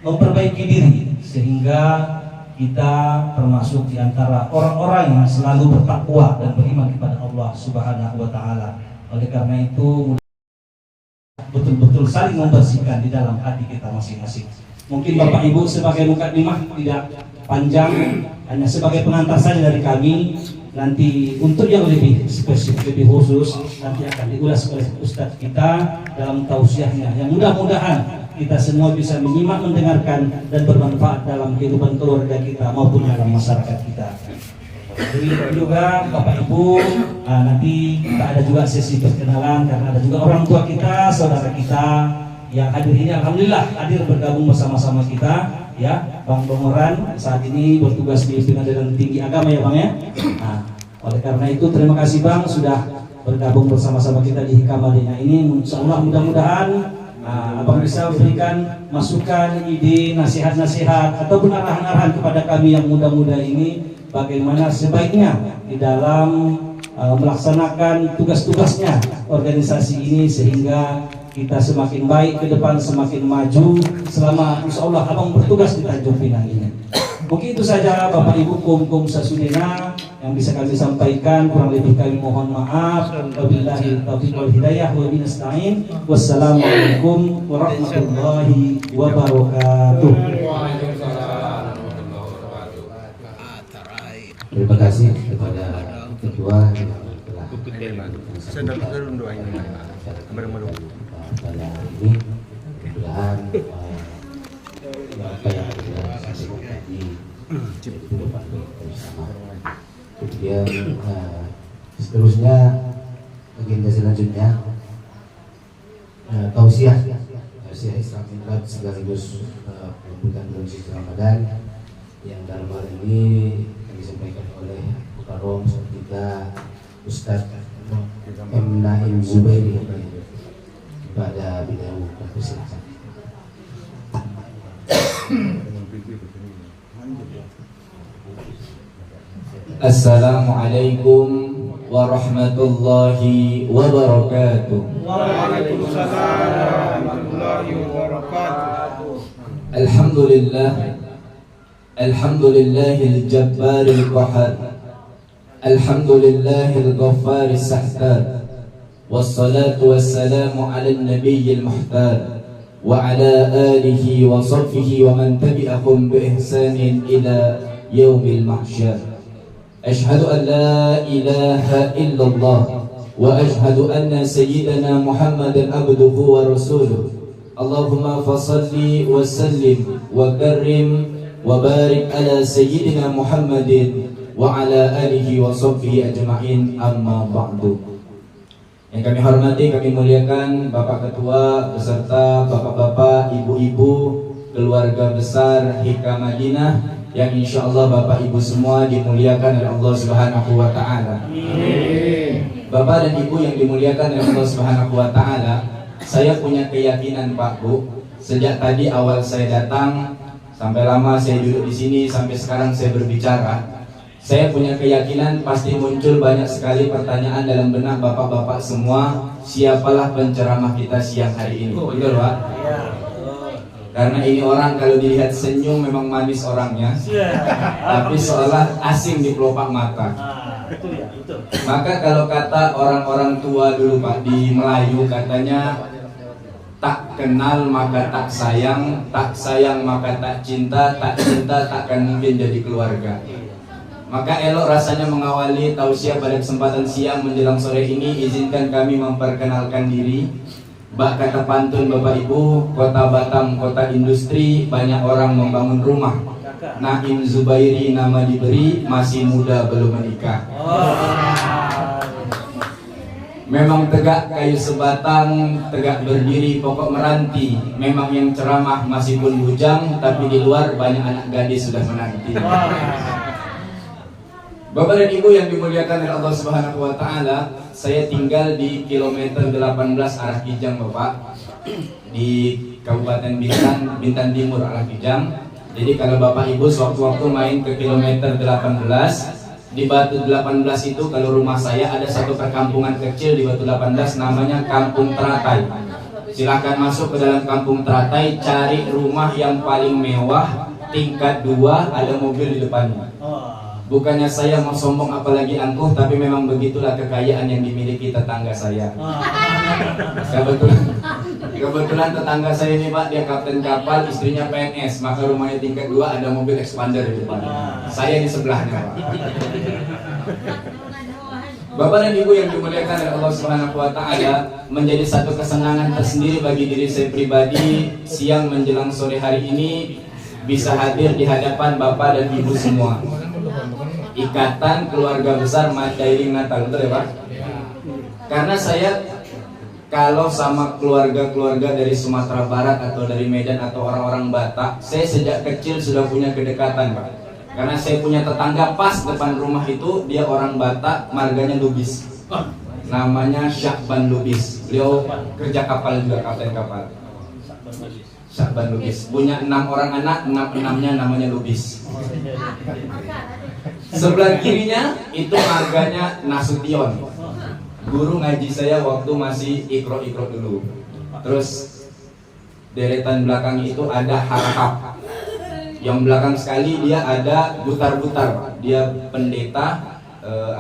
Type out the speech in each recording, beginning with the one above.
memperbaiki diri sehingga kita termasuk di antara orang-orang yang selalu bertakwa dan beriman kepada Allah Subhanahu wa taala. Oleh karena itu betul-betul saling membersihkan di dalam hati kita masing-masing. Mungkin Bapak Ibu sebagai mukadimah tidak panjang, hanya sebagai pengantar saja dari kami. Nanti untuk yang lebih spesifik, lebih khusus, nanti akan diulas oleh Ustadz kita dalam tausiahnya. Yang mudah-mudahan kita semua bisa menyimak, mendengarkan, dan bermanfaat dalam kehidupan keluarga kita maupun dalam masyarakat kita. Jadi juga Bapak Ibu, nanti kita ada juga sesi perkenalan karena ada juga orang tua kita, saudara kita yang hadir ini. Alhamdulillah hadir bergabung bersama-sama kita. Ya, Bang Dongoran saat ini bertugas di Pengadilan Tinggi Agama ya Bang ya. Nah, oleh karena itu terima kasih Bang sudah bergabung bersama-sama kita di Hikam Madinah ini. Insyaallah mudah-mudahan Abang bisa berikan masukan, ide, nasihat-nasihat ataupun arahan-arahan kepada kami yang muda-muda ini bagaimana sebaiknya di dalam melaksanakan tugas-tugasnya organisasi ini sehingga kita semakin baik ke depan, semakin maju selama insya Allah Abang bertugas di Tanjung Pinang ini. Mungkin itu saja Bapak Ibu kum sasudena yang bisa kami sampaikan. Kurang lebih kami mohon maaf. Wabillahi taufiq wal hidayah wa nasta'in. Wassalamualaikum warahmatullahi wabarakatuh. Terima kasih kepada ketua yang telah pada hari ini. Mudah-mudahan apa yang kita sampaikan tadi itu dapat bersama. Kemudian seterusnya agenda selanjutnya tausiah Islam Mi'raj sekaligus pembukaan bulan suci Ramadan yang dalam hal ini akan disampaikan oleh Mukarrom kita Ustadz M. Naim Zubairi pada bidang persilakan. Assalamualaikum warahmatullahi wabarakatuh. Waalaikumsalam warahmatullahi wabarakatuh. Alhamdulillah, alhamdulillahil jabbaril qahhar, alhamdulillahil ghaffaris sahhar. Wassalatu wassalamu ala nabiyyil muhtar wa ala alihi wa sahbihi wa man tabi'ahum bi ihsanin ila yaumil mahsyar. Ashhadu an la ilaha illallah wa ashhadu anna sayyidana Muhammadan abduhu wa rasuluh. Allahumma fasalli wa sallim wa karrim wa barik ala sayyidina Muhammadin wa ala alihi wa sahbihi ajma'in, amma ba'du. Yang kami hormati, kami muliakan Bapak Ketua beserta Bapak-bapak, Ibu-ibu, keluarga besar Hikam Madinah yang insya Allah Bapak Ibu semua dimuliakan oleh Allah Subhanahu wa Ta'ala. Bapak dan Ibu yang dimuliakan oleh Allah Subhanahu wa Ta'ala, saya punya keyakinan Pak Bu, sejak tadi awal saya datang sampai lama saya duduk di sini sampai sekarang saya berbicara, saya punya keyakinan pasti muncul banyak sekali pertanyaan dalam benak bapak-bapak semua. Siapalah penceramah kita siang hari ini? Betul Pak? Karena ini orang kalau dilihat senyum memang manis orangnya, tapi seolah asing di pelopak mata. Maka kalau kata orang-orang tua dulu Pak di Melayu katanya, tak kenal maka tak sayang maka tak cinta takkan mungkin jadi keluarga. Maka elok rasanya mengawali tausiah pada kesempatan siang menjelang sore ini. Izinkan kami memperkenalkan diri. Bak kata pantun Bapak Ibu, kota Batam, kota industri, banyak orang membangun rumah. Naim Zubairi nama diberi, masih muda belum menikah. Memang tegak kayu sebatang, tegak berdiri pokok meranti. Memang yang ceramah masih pun bujang, tapi di luar banyak anak gadis sudah menanti. Bapak dan Ibu yang dimuliakan oleh Allah Subhanahu wa Ta'ala, saya tinggal di kilometer 18 arah Kijang Bapak, di Kabupaten Bintan Timur arah Kijang. Jadi kalau Bapak Ibu sewaktu-waktu main ke kilometer 18, di Batu 18 itu kalau rumah saya ada satu perkampungan kecil di Batu 18 namanya Kampung Teratai. Silakan masuk ke dalam kampung Teratai, cari rumah yang paling mewah, tingkat 2, ada mobil di depannya. Bukannya saya mau sombong apalagi angkuh, tapi memang begitulah kekayaan yang dimiliki tetangga saya. Kebetulan tetangga saya ini Pak, dia kapten kapal, istrinya PNS, maka rumahnya tingkat 2, ada mobil expander di depannya. Saya di sebelahnya Pak. Bapak dan Ibu yang dimuliakan oleh Allah Subhanahu wa taala, menjadi satu kesenangan tersendiri bagi diri saya pribadi siang menjelang sore hari ini bisa hadir di hadapan Bapak dan Ibu semua. Ikatan Keluarga Besar Mandailing Natal, betul ya Pak? Karena saya kalau sama keluarga-keluarga dari Sumatera Barat atau dari Medan atau orang-orang Batak, saya sejak kecil sudah punya kedekatan Pak. Karena saya punya tetangga pas depan rumah itu, dia orang Batak, marganya Lubis. Namanya Syakban Lubis. Beliau kerja kapal juga, kapten kapal. Syakban Lubis. Punya 6 orang anak, 6-6-nya namanya Lubis. Sebelah kirinya itu marganya Nasution. Guru ngaji saya waktu masih ikro-ikro dulu. Terus deretan belakang itu ada Harhab. Yang belakang sekali dia ada Butar-Butar, dia pendeta,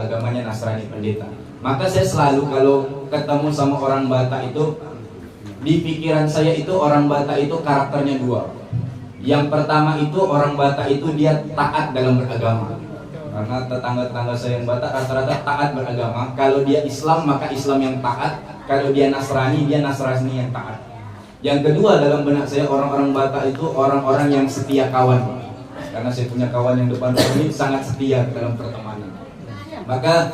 agamanya Nasrani, pendeta. Maka saya selalu kalau ketemu sama orang Batak itu, di pikiran saya itu orang Batak itu karakternya 2. Yang pertama itu orang Batak itu dia taat dalam beragama. Karena tetangga-tetangga saya yang Batak rata-rata taat beragama. Kalau dia Islam maka Islam yang taat, kalau dia Nasrani dia Nasrani yang taat. Yang kedua dalam benak saya, orang-orang Batak itu orang-orang yang setia kawan. Karena saya punya kawan yang depan ini sangat setia dalam pertemanan. Maka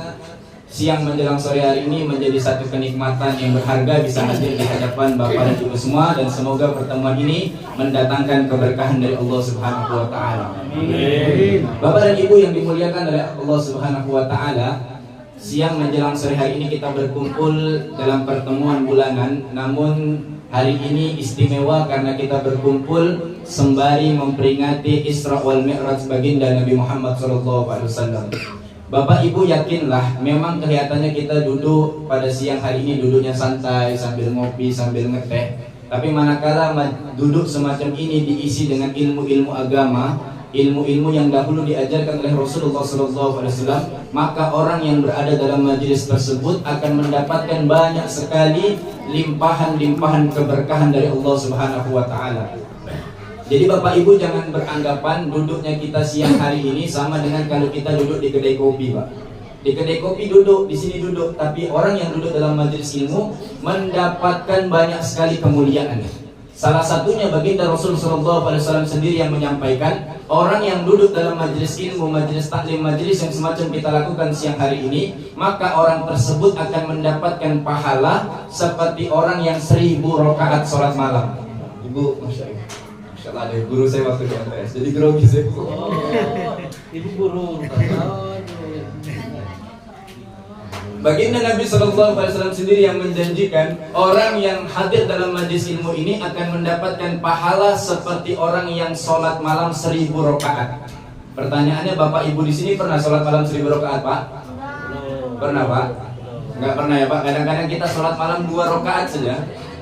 siang menjelang sore hari ini menjadi satu kenikmatan yang berharga bisa hadir di hadapan Bapak dan Ibu semua, dan semoga pertemuan ini mendatangkan keberkahan dari Allah Subhanahu wa taala. Amin. Bapak dan Ibu yang dimuliakan oleh Allah Subhanahu wa taala, siang menjelang sore hari ini kita berkumpul dalam pertemuan bulanan, namun hari ini istimewa karena kita berkumpul sembari memperingati Isra wal Mi'raj baginda Nabi Muhammad SAW. Bapak Ibu yakinlah, memang kelihatannya kita duduk pada siang hari ini duduknya santai sambil ngopi sambil ngeteh. Tapi manakala duduk semacam ini diisi dengan ilmu-ilmu agama, ilmu-ilmu yang dahulu diajarkan oleh Rasulullah SAW, maka orang yang berada dalam majelis tersebut akan mendapatkan banyak sekali limpahan-limpahan keberkahan dari Allah Subhanahu wa taala. Jadi Bapak Ibu jangan beranggapan duduknya kita siang hari ini sama dengan kalau kita duduk di kedai kopi, Pak. Di kedai kopi duduk, di sini duduk, tapi orang yang duduk dalam majelis ilmu mendapatkan banyak sekali kemuliaan. Salah satunya baginda Rasulullah SAW sendiri yang menyampaikan, orang yang duduk dalam majelis ilmu, majelis taklim, majelis yang semacam kita lakukan siang hari ini, maka orang tersebut akan mendapatkan pahala seperti orang yang 1000 rakaat sholat malam. Ibu, Masya Allah, ada guru saya waktu di MTS, jadi grogi saya. Ibu guru. Baginda Nabi SAW sendiri yang menjanjikan orang yang hadir dalam majlis ilmu ini akan mendapatkan pahala seperti orang yang sholat malam 1000 rakaat. Pertanyaannya, Bapak Ibu di sini pernah sholat malam 1000 rakaat, Pak? Pernah, Pak? Enggak pernah ya, Pak? Kadang-kadang kita sholat malam 2 rakaat saja.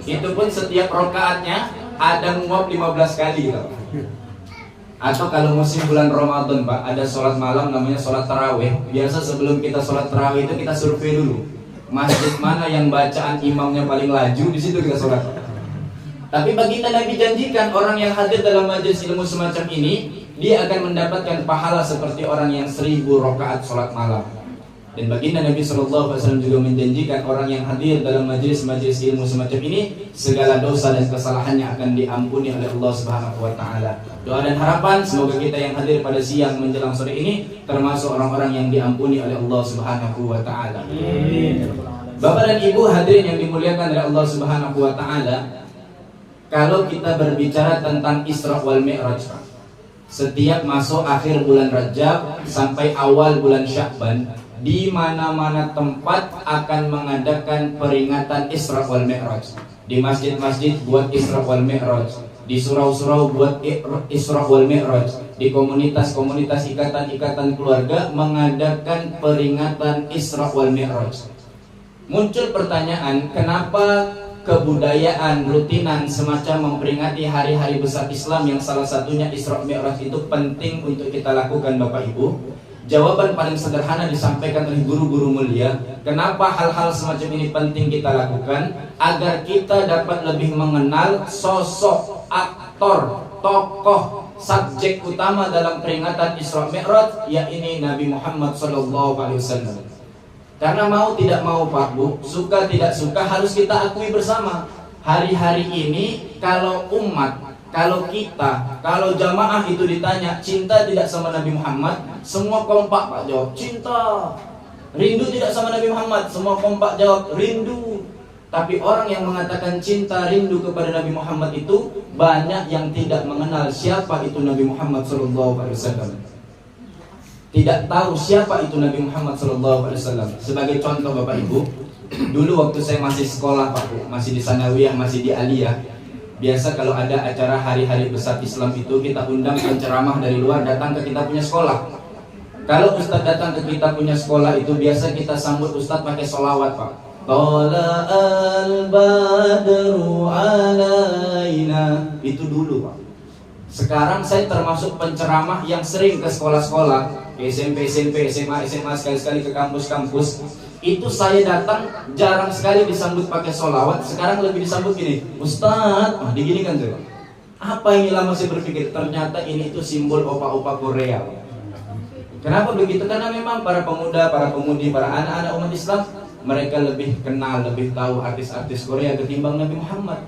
Itu pun setiap rakaatnya ada nguap 15 kali, Pak. Atau kalau musim bulan Ramadan, Pak, ada sholat malam namanya sholat tarawih. Biasa sebelum kita sholat tarawih itu kita survei dulu masjid mana yang bacaan imamnya paling laju, di situ kita sholat. Tapi baginda Nabi janjikan orang yang hadir dalam majelis ilmu semacam ini, dia akan mendapatkan pahala seperti orang yang 1000 rakaat sholat malam. Dan baginda Nabi SAW juga menjanjikan orang yang hadir dalam majelis-majelis ilmu semacam ini, segala dosa dan kesalahannya akan diampuni oleh Allah Subhanahu wa taala. Doa dan harapan semoga kita yang hadir pada siang menjelang sore ini termasuk orang-orang yang diampuni oleh Allah Subhanahu wa taala. Bapak dan Ibu hadirin yang dimuliakan oleh Allah Subhanahu wa taala, kalau kita berbicara tentang Isra wal Mi'raj, setiap masuk akhir bulan Rajab sampai awal bulan Sya'ban, di mana-mana tempat akan mengadakan peringatan Isra wal Mi'raj. Di masjid-masjid buat Isra wal Mi'raj, di surau-surau buat Isra wal Mi'raj, di komunitas-komunitas ikatan-ikatan keluarga mengadakan peringatan Isra wal Mi'raj. Muncul pertanyaan, kenapa kebudayaan rutinan semacam memperingati hari-hari besar Islam yang salah satunya Isra Mi'raj itu penting untuk kita lakukan Bapak Ibu? Jawaban paling sederhana disampaikan oleh guru-guru mulia. Kenapa hal-hal semacam ini penting kita lakukan? Agar kita dapat lebih mengenal sosok, aktor, tokoh, subjek utama dalam peringatan Isra Mi'raj, yakni Nabi Muhammad SAW. Karena mau tidak mau Pak Bu, suka tidak suka harus kita akui bersama. Hari-hari ini kalau umat, kalau kita, kalau jamaah itu ditanya cinta tidak sama Nabi Muhammad, semua kompak Pak jawab cinta. Rindu tidak sama Nabi Muhammad, semua kompak jawab rindu. Tapi orang yang mengatakan cinta, rindu kepada Nabi Muhammad itu banyak yang tidak mengenal siapa itu Nabi Muhammad SAW. Tidak tahu siapa itu Nabi Muhammad SAW. Sebagai contoh Bapak Ibu, dulu waktu saya masih sekolah Pak Bu, masih di Sanawiyah, masih di Aliyah, biasa kalau ada acara hari-hari besar Islam itu kita undang penceramah dari luar datang ke kita punya sekolah. Kalau Ustadz datang ke kita punya sekolah itu biasa kita sambut Ustadz pakai sholawat Pak. Tala al-badru alaina. Itu dulu Pak. Sekarang saya termasuk penceramah yang sering ke sekolah-sekolah, ke SMP, SMA, sekali-sekali ke kampus-kampus. Itu saya datang jarang sekali disambut pakai sholawat. Sekarang lebih disambut gini, Ustadz, diginikan tuh. Apa ini lama saya berpikir, ternyata ini itu simbol opa-opa Korea. Kenapa begitu? Karena memang para pemuda, para pemudi, para anak-anak umat Islam, mereka lebih kenal, lebih tahu artis-artis Korea ketimbang Nabi Muhammad.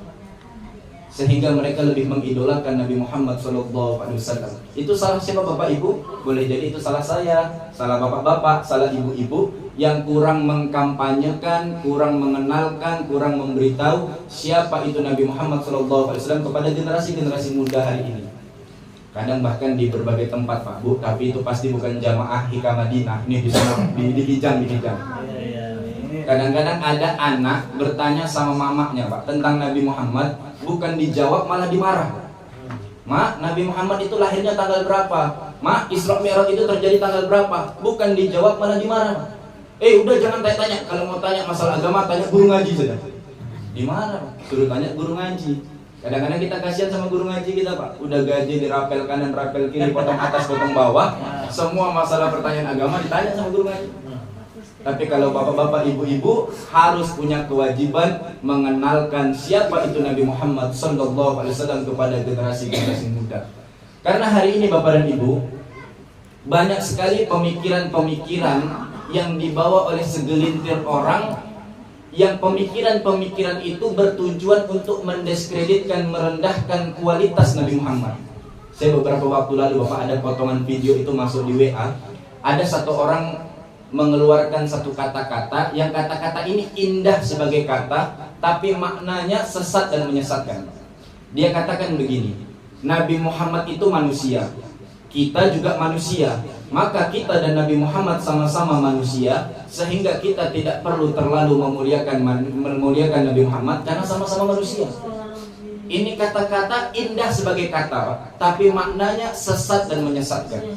Sehingga mereka lebih mengidolakan Nabi Muhammad SAW. Itu salah siapa Bapak Ibu? Boleh jadi itu salah saya, salah bapak-bapak, salah ibu-ibu yang kurang mengkampanyekan, kurang mengenalkan, kurang memberitahu siapa itu Nabi Muhammad SAW kepada generasi-generasi muda hari ini. Kadang bahkan di berbagai tempat Pak Bu, tapi itu pasti bukan jamaah Hikam Madinah. Ini di Hijam. Kadang-kadang ada anak bertanya sama mamanya Pak tentang Nabi Muhammad, bukan dijawab malah dimarah. Mak, Nabi Muhammad itu lahirnya tanggal berapa? Mak, Isra Mi'raj itu terjadi tanggal berapa? Bukan dijawab malah dimarah. Udah jangan tanya-tanya. Kalau mau tanya masalah agama tanya guru ngaji saja. Dimarah Pak, suruh tanya guru ngaji. Kadang-kadang kita kasihan sama guru ngaji kita Pak. Udah gaji dirapel kanan, rapel kiri, potong atas, potong bawah. Semua masalah pertanyaan agama ditanya sama guru ngaji. Tapi kalau bapak-bapak, ibu-ibu harus punya kewajiban mengenalkan siapa itu Nabi Muhammad SAW kepada generasi-generasi muda. Karena hari ini Bapak dan Ibu, banyak sekali pemikiran-pemikiran yang dibawa oleh segelintir orang, yang pemikiran-pemikiran itu bertujuan untuk mendiskreditkan, merendahkan kualitas Nabi Muhammad. Saya beberapa waktu lalu Bapak ada potongan video itu masuk di WA. Ada satu orang mengeluarkan satu kata-kata yang kata-kata ini indah sebagai kata, tapi maknanya sesat dan menyesatkan. Dia katakan begini, Nabi Muhammad itu manusia, kita juga manusia, maka kita dan Nabi Muhammad sama-sama manusia, sehingga kita tidak perlu terlalu memuliakan Nabi Muhammad karena sama-sama manusia. Ini kata-kata indah sebagai kata, tapi maknanya sesat dan menyesatkan.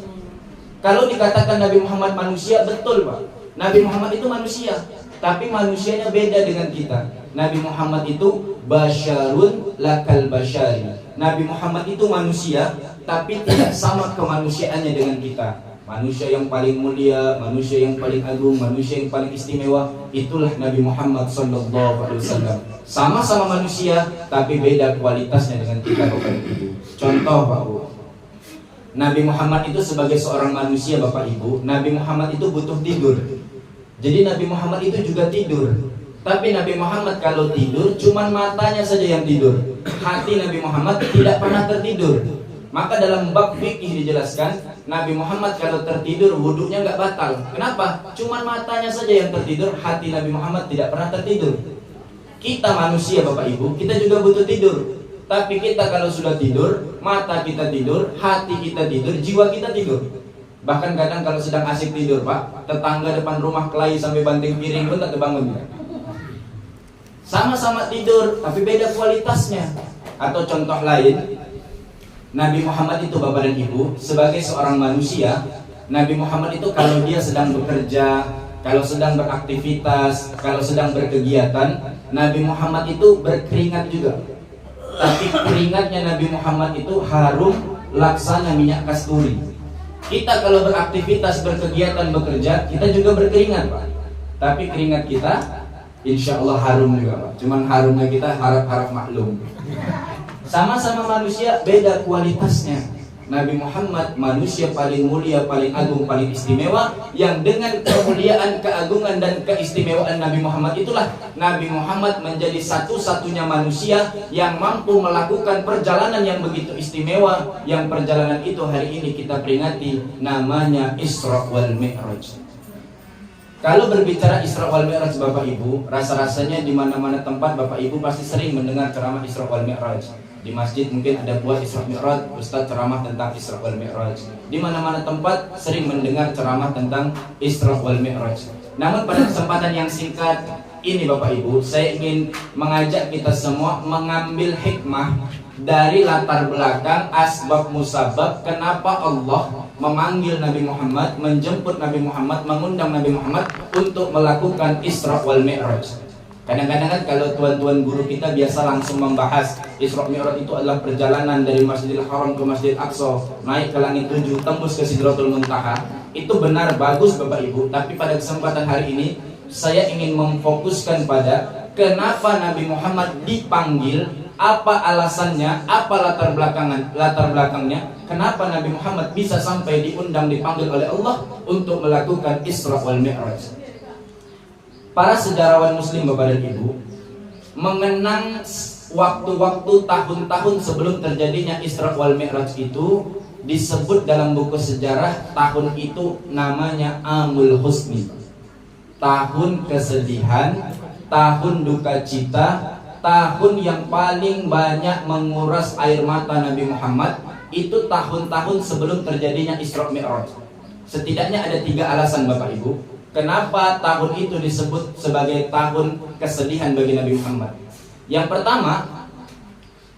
Kalau dikatakan Nabi Muhammad manusia, betul Pak. Nabi Muhammad itu manusia, tapi manusianya beda dengan kita. Nabi Muhammad itu basyarun lakal basyari. Nabi Muhammad itu manusia, tapi tidak sama kemanusiaannya dengan kita. Manusia yang paling mulia, manusia yang paling agung, manusia yang paling istimewa, itulah Nabi Muhammad SAW. Sama-sama manusia, tapi beda kualitasnya dengan kita Bapak Ibu. Contoh Pak Bu, Nabi Muhammad itu sebagai seorang manusia Bapak Ibu, Nabi Muhammad itu butuh tidur. Jadi Nabi Muhammad itu juga tidur. Tapi Nabi Muhammad kalau tidur cuman matanya saja yang tidur. Hati Nabi Muhammad tidak pernah tertidur. Maka dalam bab fikih dijelaskan, Nabi Muhammad kalau tertidur wudunya nggak batal. Kenapa? Cuman matanya saja yang tertidur, hati Nabi Muhammad tidak pernah tertidur. Kita manusia Bapak Ibu, kita juga butuh tidur. Tapi kita kalau sudah tidur, mata kita tidur, hati kita tidur, jiwa kita tidur. Bahkan kadang kalau sedang asik tidur Pak, tetangga depan rumah kelahi sampai banting piring pun tak kebangun. Sama-sama tidur, tapi beda kualitasnya. Atau contoh lain, Nabi Muhammad itu Bapak dan Ibu, sebagai seorang manusia, Nabi Muhammad itu kalau dia sedang bekerja, kalau sedang beraktivitas, kalau sedang berkegiatan, Nabi Muhammad itu berkeringat juga. Tapi keringatnya Nabi Muhammad itu harum laksana minyak kasturi. Kita kalau beraktivitas, berkegiatan, bekerja, kita juga berkeringat, Pak. Tapi keringat kita insya Allah harum juga, Pak. Cuman harumnya kita harap-harap maklum. Sama-sama manusia, beda kualitasnya. Nabi Muhammad manusia paling mulia, paling agung, paling istimewa, yang dengan kemuliaan, keagungan dan keistimewaan Nabi Muhammad itulah Nabi Muhammad menjadi satu-satunya manusia yang mampu melakukan perjalanan yang begitu istimewa, yang perjalanan itu hari ini kita peringati, namanya Isra wal Mi'raj. Kalau berbicara Isra wal Mi'raj Bapak Ibu, rasa-rasanya di mana-mana tempat Bapak Ibu pasti sering mendengar ceramah Isra wal Mi'raj. Di masjid mungkin ada buat Isra Mi'raj, Ustaz ceramah tentang Isra wal Mi'raj. Di mana-mana tempat sering mendengar ceramah tentang Isra wal Mi'raj. Namun pada kesempatan yang singkat ini Bapak Ibu, saya ingin mengajak kita semua mengambil hikmah dari latar belakang asbab musabab kenapa Allah memanggil Nabi Muhammad, menjemput Nabi Muhammad, mengundang Nabi Muhammad untuk melakukan Isra wal Mi'raj. Kadang-kadang kan kalau tuan-tuan guru kita biasa langsung membahas Isra Mi'raj itu adalah perjalanan dari Masjidil Haram ke Masjidil Aqsa, naik ke langit 7, tembus ke Sidratul Muntaha. Itu benar, bagus Bapak Ibu. Tapi pada kesempatan hari ini saya ingin memfokuskan pada kenapa Nabi Muhammad dipanggil, apa alasannya, apa latar belakangnya, kenapa Nabi Muhammad bisa sampai diundang, dipanggil oleh Allah untuk melakukan Isra wal Mi'raj. Para sejarawan muslim Bapak dan Ibu mengenang waktu-waktu tahun-tahun sebelum terjadinya Isra wal Mi'raj itu disebut dalam buku sejarah tahun itu namanya Amul Husni, tahun kesedihan, tahun duka cita, tahun yang paling banyak menguras air mata Nabi Muhammad. Itu tahun-tahun sebelum terjadinya Isra Mi'raj. Setidaknya ada 3 alasan Bapak Ibu kenapa tahun itu disebut sebagai tahun kesedihan bagi Nabi Muhammad. Yang pertama,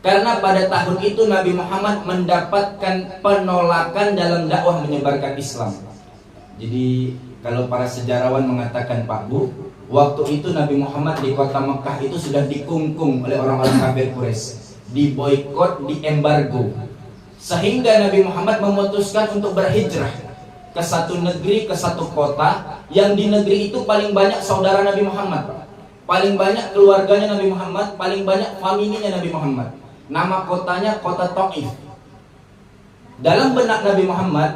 karena pada tahun itu Nabi Muhammad mendapatkan penolakan dalam dakwah menyebarkan Islam. Jadi kalau para sejarawan mengatakan, Pak Bu, waktu itu Nabi Muhammad di kota Mekah itu sudah dikungkung oleh orang-orang kafir Quraisy, diboikot, diembargo, sehingga Nabi Muhammad memutuskan untuk berhijrah ke satu negeri, ke satu kota, yang di negeri itu paling banyak saudara Nabi Muhammad, paling banyak keluarganya Nabi Muhammad, paling banyak familinya Nabi Muhammad. Nama kotanya kota Taif. Dalam benak Nabi Muhammad,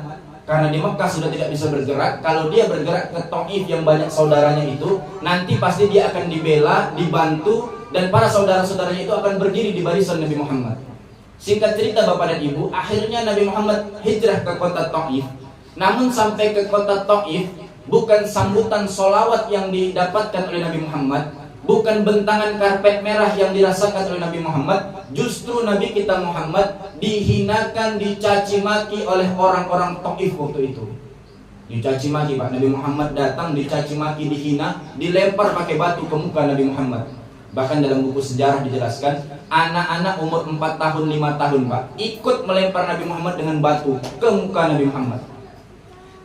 karena di Mekah sudah tidak bisa bergerak, kalau dia bergerak ke Taif yang banyak saudaranya itu, nanti pasti dia akan dibela, dibantu, dan para saudara-saudaranya itu akan berdiri di barisan Nabi Muhammad. Singkat cerita Bapak dan Ibu, akhirnya Nabi Muhammad hijrah ke kota Taif. Namun sampai ke kota Taif, bukan sambutan solawat yang didapatkan oleh Nabi Muhammad, bukan bentangan karpet merah yang dirasakan oleh Nabi Muhammad. Justru Nabi kita Muhammad dihinakan, dicaci maki oleh orang-orang Taif waktu itu. Dicaci maki Pak, Nabi Muhammad datang dicaci maki, dihina, dilempar pakai batu ke muka Nabi Muhammad. Bahkan dalam buku sejarah dijelaskan, anak-anak umur 4 tahun, 5 tahun Pak, ikut melempar Nabi Muhammad dengan batu ke muka Nabi Muhammad.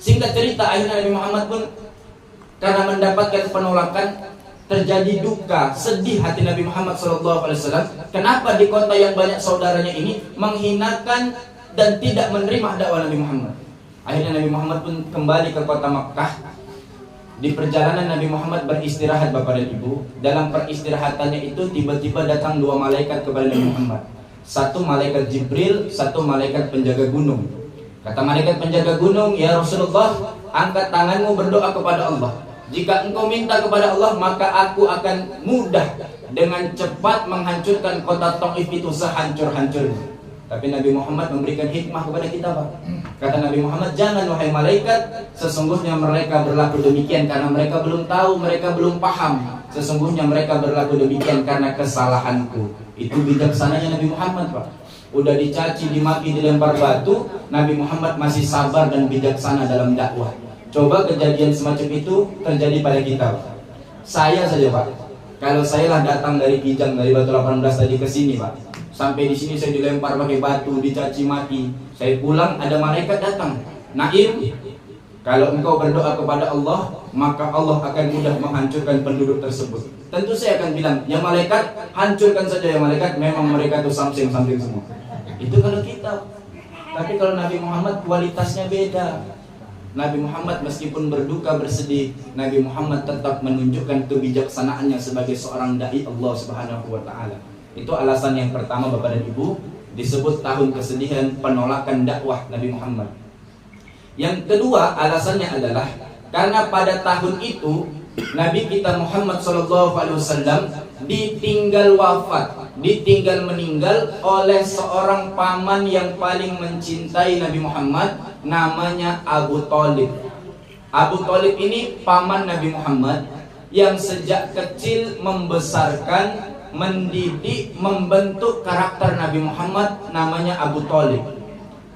Singkat cerita, akhirnya Nabi Muhammad pun karena mendapatkan penolakan, terjadi duka, sedih hati Nabi Muhammad SAW. Kenapa di kota yang banyak saudaranya ini menghinakan dan tidak menerima dakwah Nabi Muhammad? Akhirnya Nabi Muhammad pun kembali ke kota Makkah. Di perjalanan Nabi Muhammad beristirahat Bapak dan Ibu. Dalam peristirahatannya itu tiba-tiba datang 2 malaikat kepada Nabi Muhammad. Satu malaikat Jibril, satu malaikat penjaga gunung. Kata malaikat penjaga gunung, ya Rasulullah, angkat tanganmu berdoa kepada Allah. Jika engkau minta kepada Allah, maka aku akan mudah dengan cepat menghancurkan kota Taif itu sehancur-hancurnya. Tapi Nabi Muhammad memberikan hikmah kepada kita Pak. Kata Nabi Muhammad, jangan wahai malaikat, sesungguhnya mereka berlaku demikian karena mereka belum tahu, mereka belum paham. Sesungguhnya mereka berlaku demikian karena kesalahanku. Itu bijaksananya Nabi Muhammad Pak. Udah dicaci, dimaki, dilempar batu, Nabi Muhammad masih sabar dan bijaksana dalam dakwah. Coba kejadian semacam itu terjadi pada kita Pak. Saya saja Pak, kalau saya lah datang dari Kijang, dari Batu 18 tadi ke sini Pak, sampai di sini saya dilempar pakai batu, dicaci maki. Saya pulang, ada malaikat datang, Naim, Kalau engkau berdoa kepada Allah, maka Allah akan mudah menghancurkan penduduk tersebut. Tentu saya akan bilang, ya malaikat, hancurkan saja ya malaikat, memang mereka itu something semua. Itu kalau kita. Tapi kalau Nabi Muhammad kualitasnya beda. Nabi Muhammad meskipun berduka bersedih, Nabi Muhammad tetap menunjukkan kebijaksanaannya sebagai seorang dai Allah Subhanahu wa taala. Itu alasan yang pertama Bapak dan Ibu, disebut tahun kesedihan, penolakan dakwah Nabi Muhammad. Yang kedua alasannya adalah karena pada tahun itu Nabi kita Muhammad SAW ditinggal wafat, ditinggal meninggal oleh seorang paman yang paling mencintai Nabi Muhammad, namanya Abu Thalib. Abu Thalib ini paman Nabi Muhammad yang sejak kecil membesarkan, mendidik, membentuk karakter Nabi Muhammad, namanya Abu Thalib.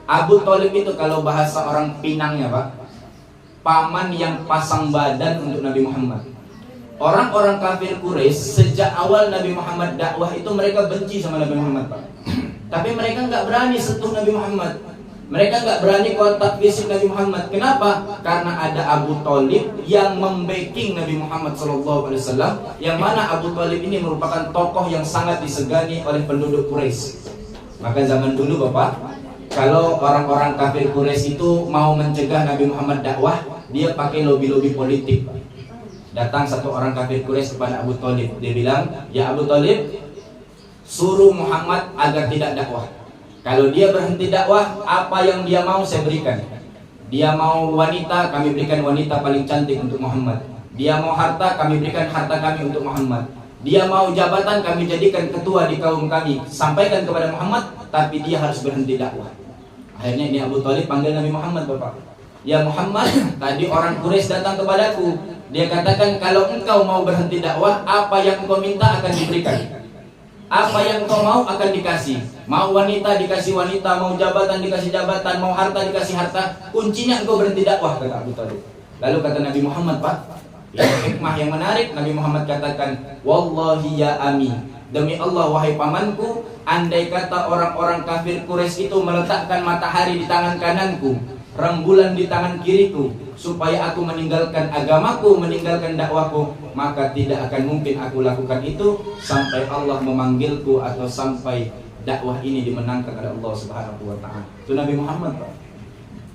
Abu Thalib itu kalau bahasa orang Pinangnya Pak, paman yang pasang badan untuk Nabi Muhammad. Orang-orang kafir Quraisy sejak awal Nabi Muhammad dakwah itu mereka benci sama Nabi Muhammad Pak. Tapi mereka nggak berani sentuh Nabi Muhammad. Mereka nggak berani kontak fisik Nabi Muhammad. Kenapa? Karena ada Abu Thalib yang membacking Nabi Muhammad SAW, yang mana Abu Thalib ini merupakan tokoh yang sangat disegani oleh penduduk Quraisy. Maka zaman dulu Bapak, kalau orang-orang kafir Quraisy itu mau mencegah Nabi Muhammad dakwah, dia pakai lobi-lobi politik. Datang satu orang kafir Quraisy kepada Abu Thalib, dia bilang, "Ya Abu Thalib, suruh Muhammad agar tidak dakwah. Kalau dia berhenti dakwah, apa yang dia mau saya berikan. Dia mau wanita, kami berikan wanita paling cantik untuk Muhammad. Dia mau harta, kami berikan harta kami untuk Muhammad. Dia mau jabatan, kami jadikan ketua di kaum kami. Sampaikan kepada Muhammad, tapi dia harus berhenti dakwah." Akhirnya ini Abu Thalib panggil Nabi Muhammad Bapak. "Ya Muhammad, tadi orang Quraisy datang kepadaku. Dia katakan kalau engkau mau berhenti dakwah, apa yang engkau minta akan diberikan. Apa yang engkau mau akan dikasih. Mau wanita dikasih wanita, mau jabatan dikasih jabatan, mau harta dikasih harta. Kuncinya engkau berhenti dakwah," kata Abu Thalib. Lalu kata Nabi Muhammad Pak, yang hikmah yang menarik, Nabi Muhammad katakan, "Wallahi ya ami, demi Allah wahai pamanku, andai kata orang-orang kafir Quraisy itu meletakkan matahari di tangan kananku, rembulan di tangan kiriku, supaya aku meninggalkan agamaku, meninggalkan dakwahku, maka tidak akan mungkin aku lakukan itu sampai Allah memanggilku atau sampai dakwah ini dimenangkan oleh Allah Subhanahu wa taala." Itu Nabi Muhammad Pak.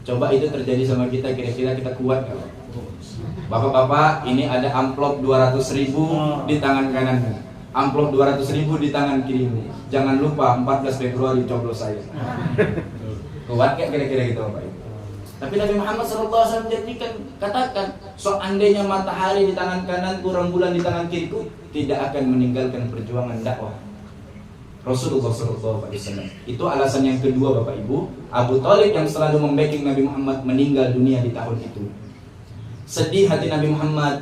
Coba itu terjadi sama kita, kira-kira kita kuat nggak? Bapak-bapak, ini ada amplop 200.000 di tangan kananmu, amplop 200.000 di tangan kirimu. Jangan lupa 14 Februari coblos saya. Kuat gak kira-kira gitu Bapak Ibu? Tapi Nabi Muhammad SAW jadikan, katakan, seandainya matahari di tangan kananku, rembulan di tangan kiriku, tidak akan meninggalkan perjuangan dakwah Rasulullah SAW. Itu alasan yang kedua Bapak Ibu. Abu Thalib yang selalu membacking Nabi Muhammad meninggal dunia di tahun itu. Sedih hati Nabi Muhammad,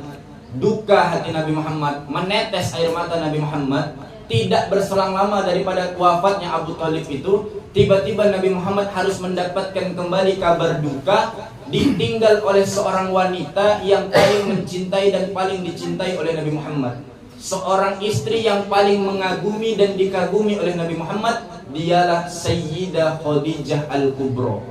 duka hati Nabi Muhammad, menetes air mata Nabi Muhammad. Tidak berselang lama daripada wafatnya Abu Thalib itu, tiba-tiba Nabi Muhammad harus mendapatkan kembali kabar duka, ditinggal oleh seorang wanita yang paling mencintai dan paling dicintai oleh Nabi Muhammad. Seorang istri yang paling mengagumi dan dikagumi oleh Nabi Muhammad, dialah Sayyidah Khadijah Al-Kubra.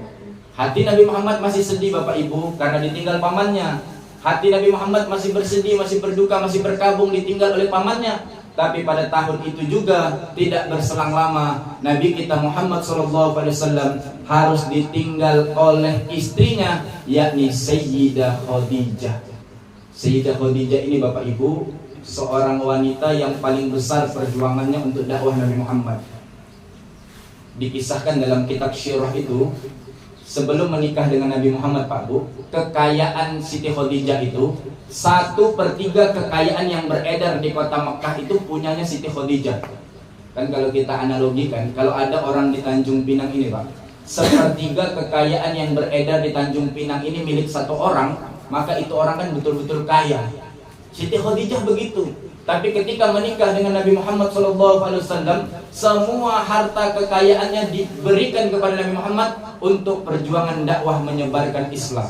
Hati Nabi Muhammad masih sedih Bapak Ibu karena ditinggal pamannya. Hati Nabi Muhammad masih bersedih, masih berduka, masih berkabung ditinggal oleh pamannya. Tapi pada tahun itu juga tidak berselang lama, Nabi kita Muhammad SAW harus ditinggal oleh istrinya, yakni Sayyidah Khadijah. Sayyidah Khadijah ini Bapak Ibu, seorang wanita yang paling besar perjuangannya untuk dakwah Nabi Muhammad. Dikisahkan dalam kitab Syirah itu, sebelum menikah dengan Nabi Muhammad Pak Bu, kekayaan Siti Khadijah itu 1/3 kekayaan yang beredar di kota Mekah itu punyanya Siti Khadijah. Kan kalau kita analogikan, kalau ada orang di Tanjung Pinang ini Pak, 1/3 kekayaan yang beredar di Tanjung Pinang ini milik satu orang, maka itu orang kan betul-betul kaya. Siti Khadijah begitu. Tapi ketika menikah dengan Nabi Muhammad SAW, semua harta kekayaannya diberikan kepada Nabi Muhammad untuk perjuangan dakwah menyebarkan Islam.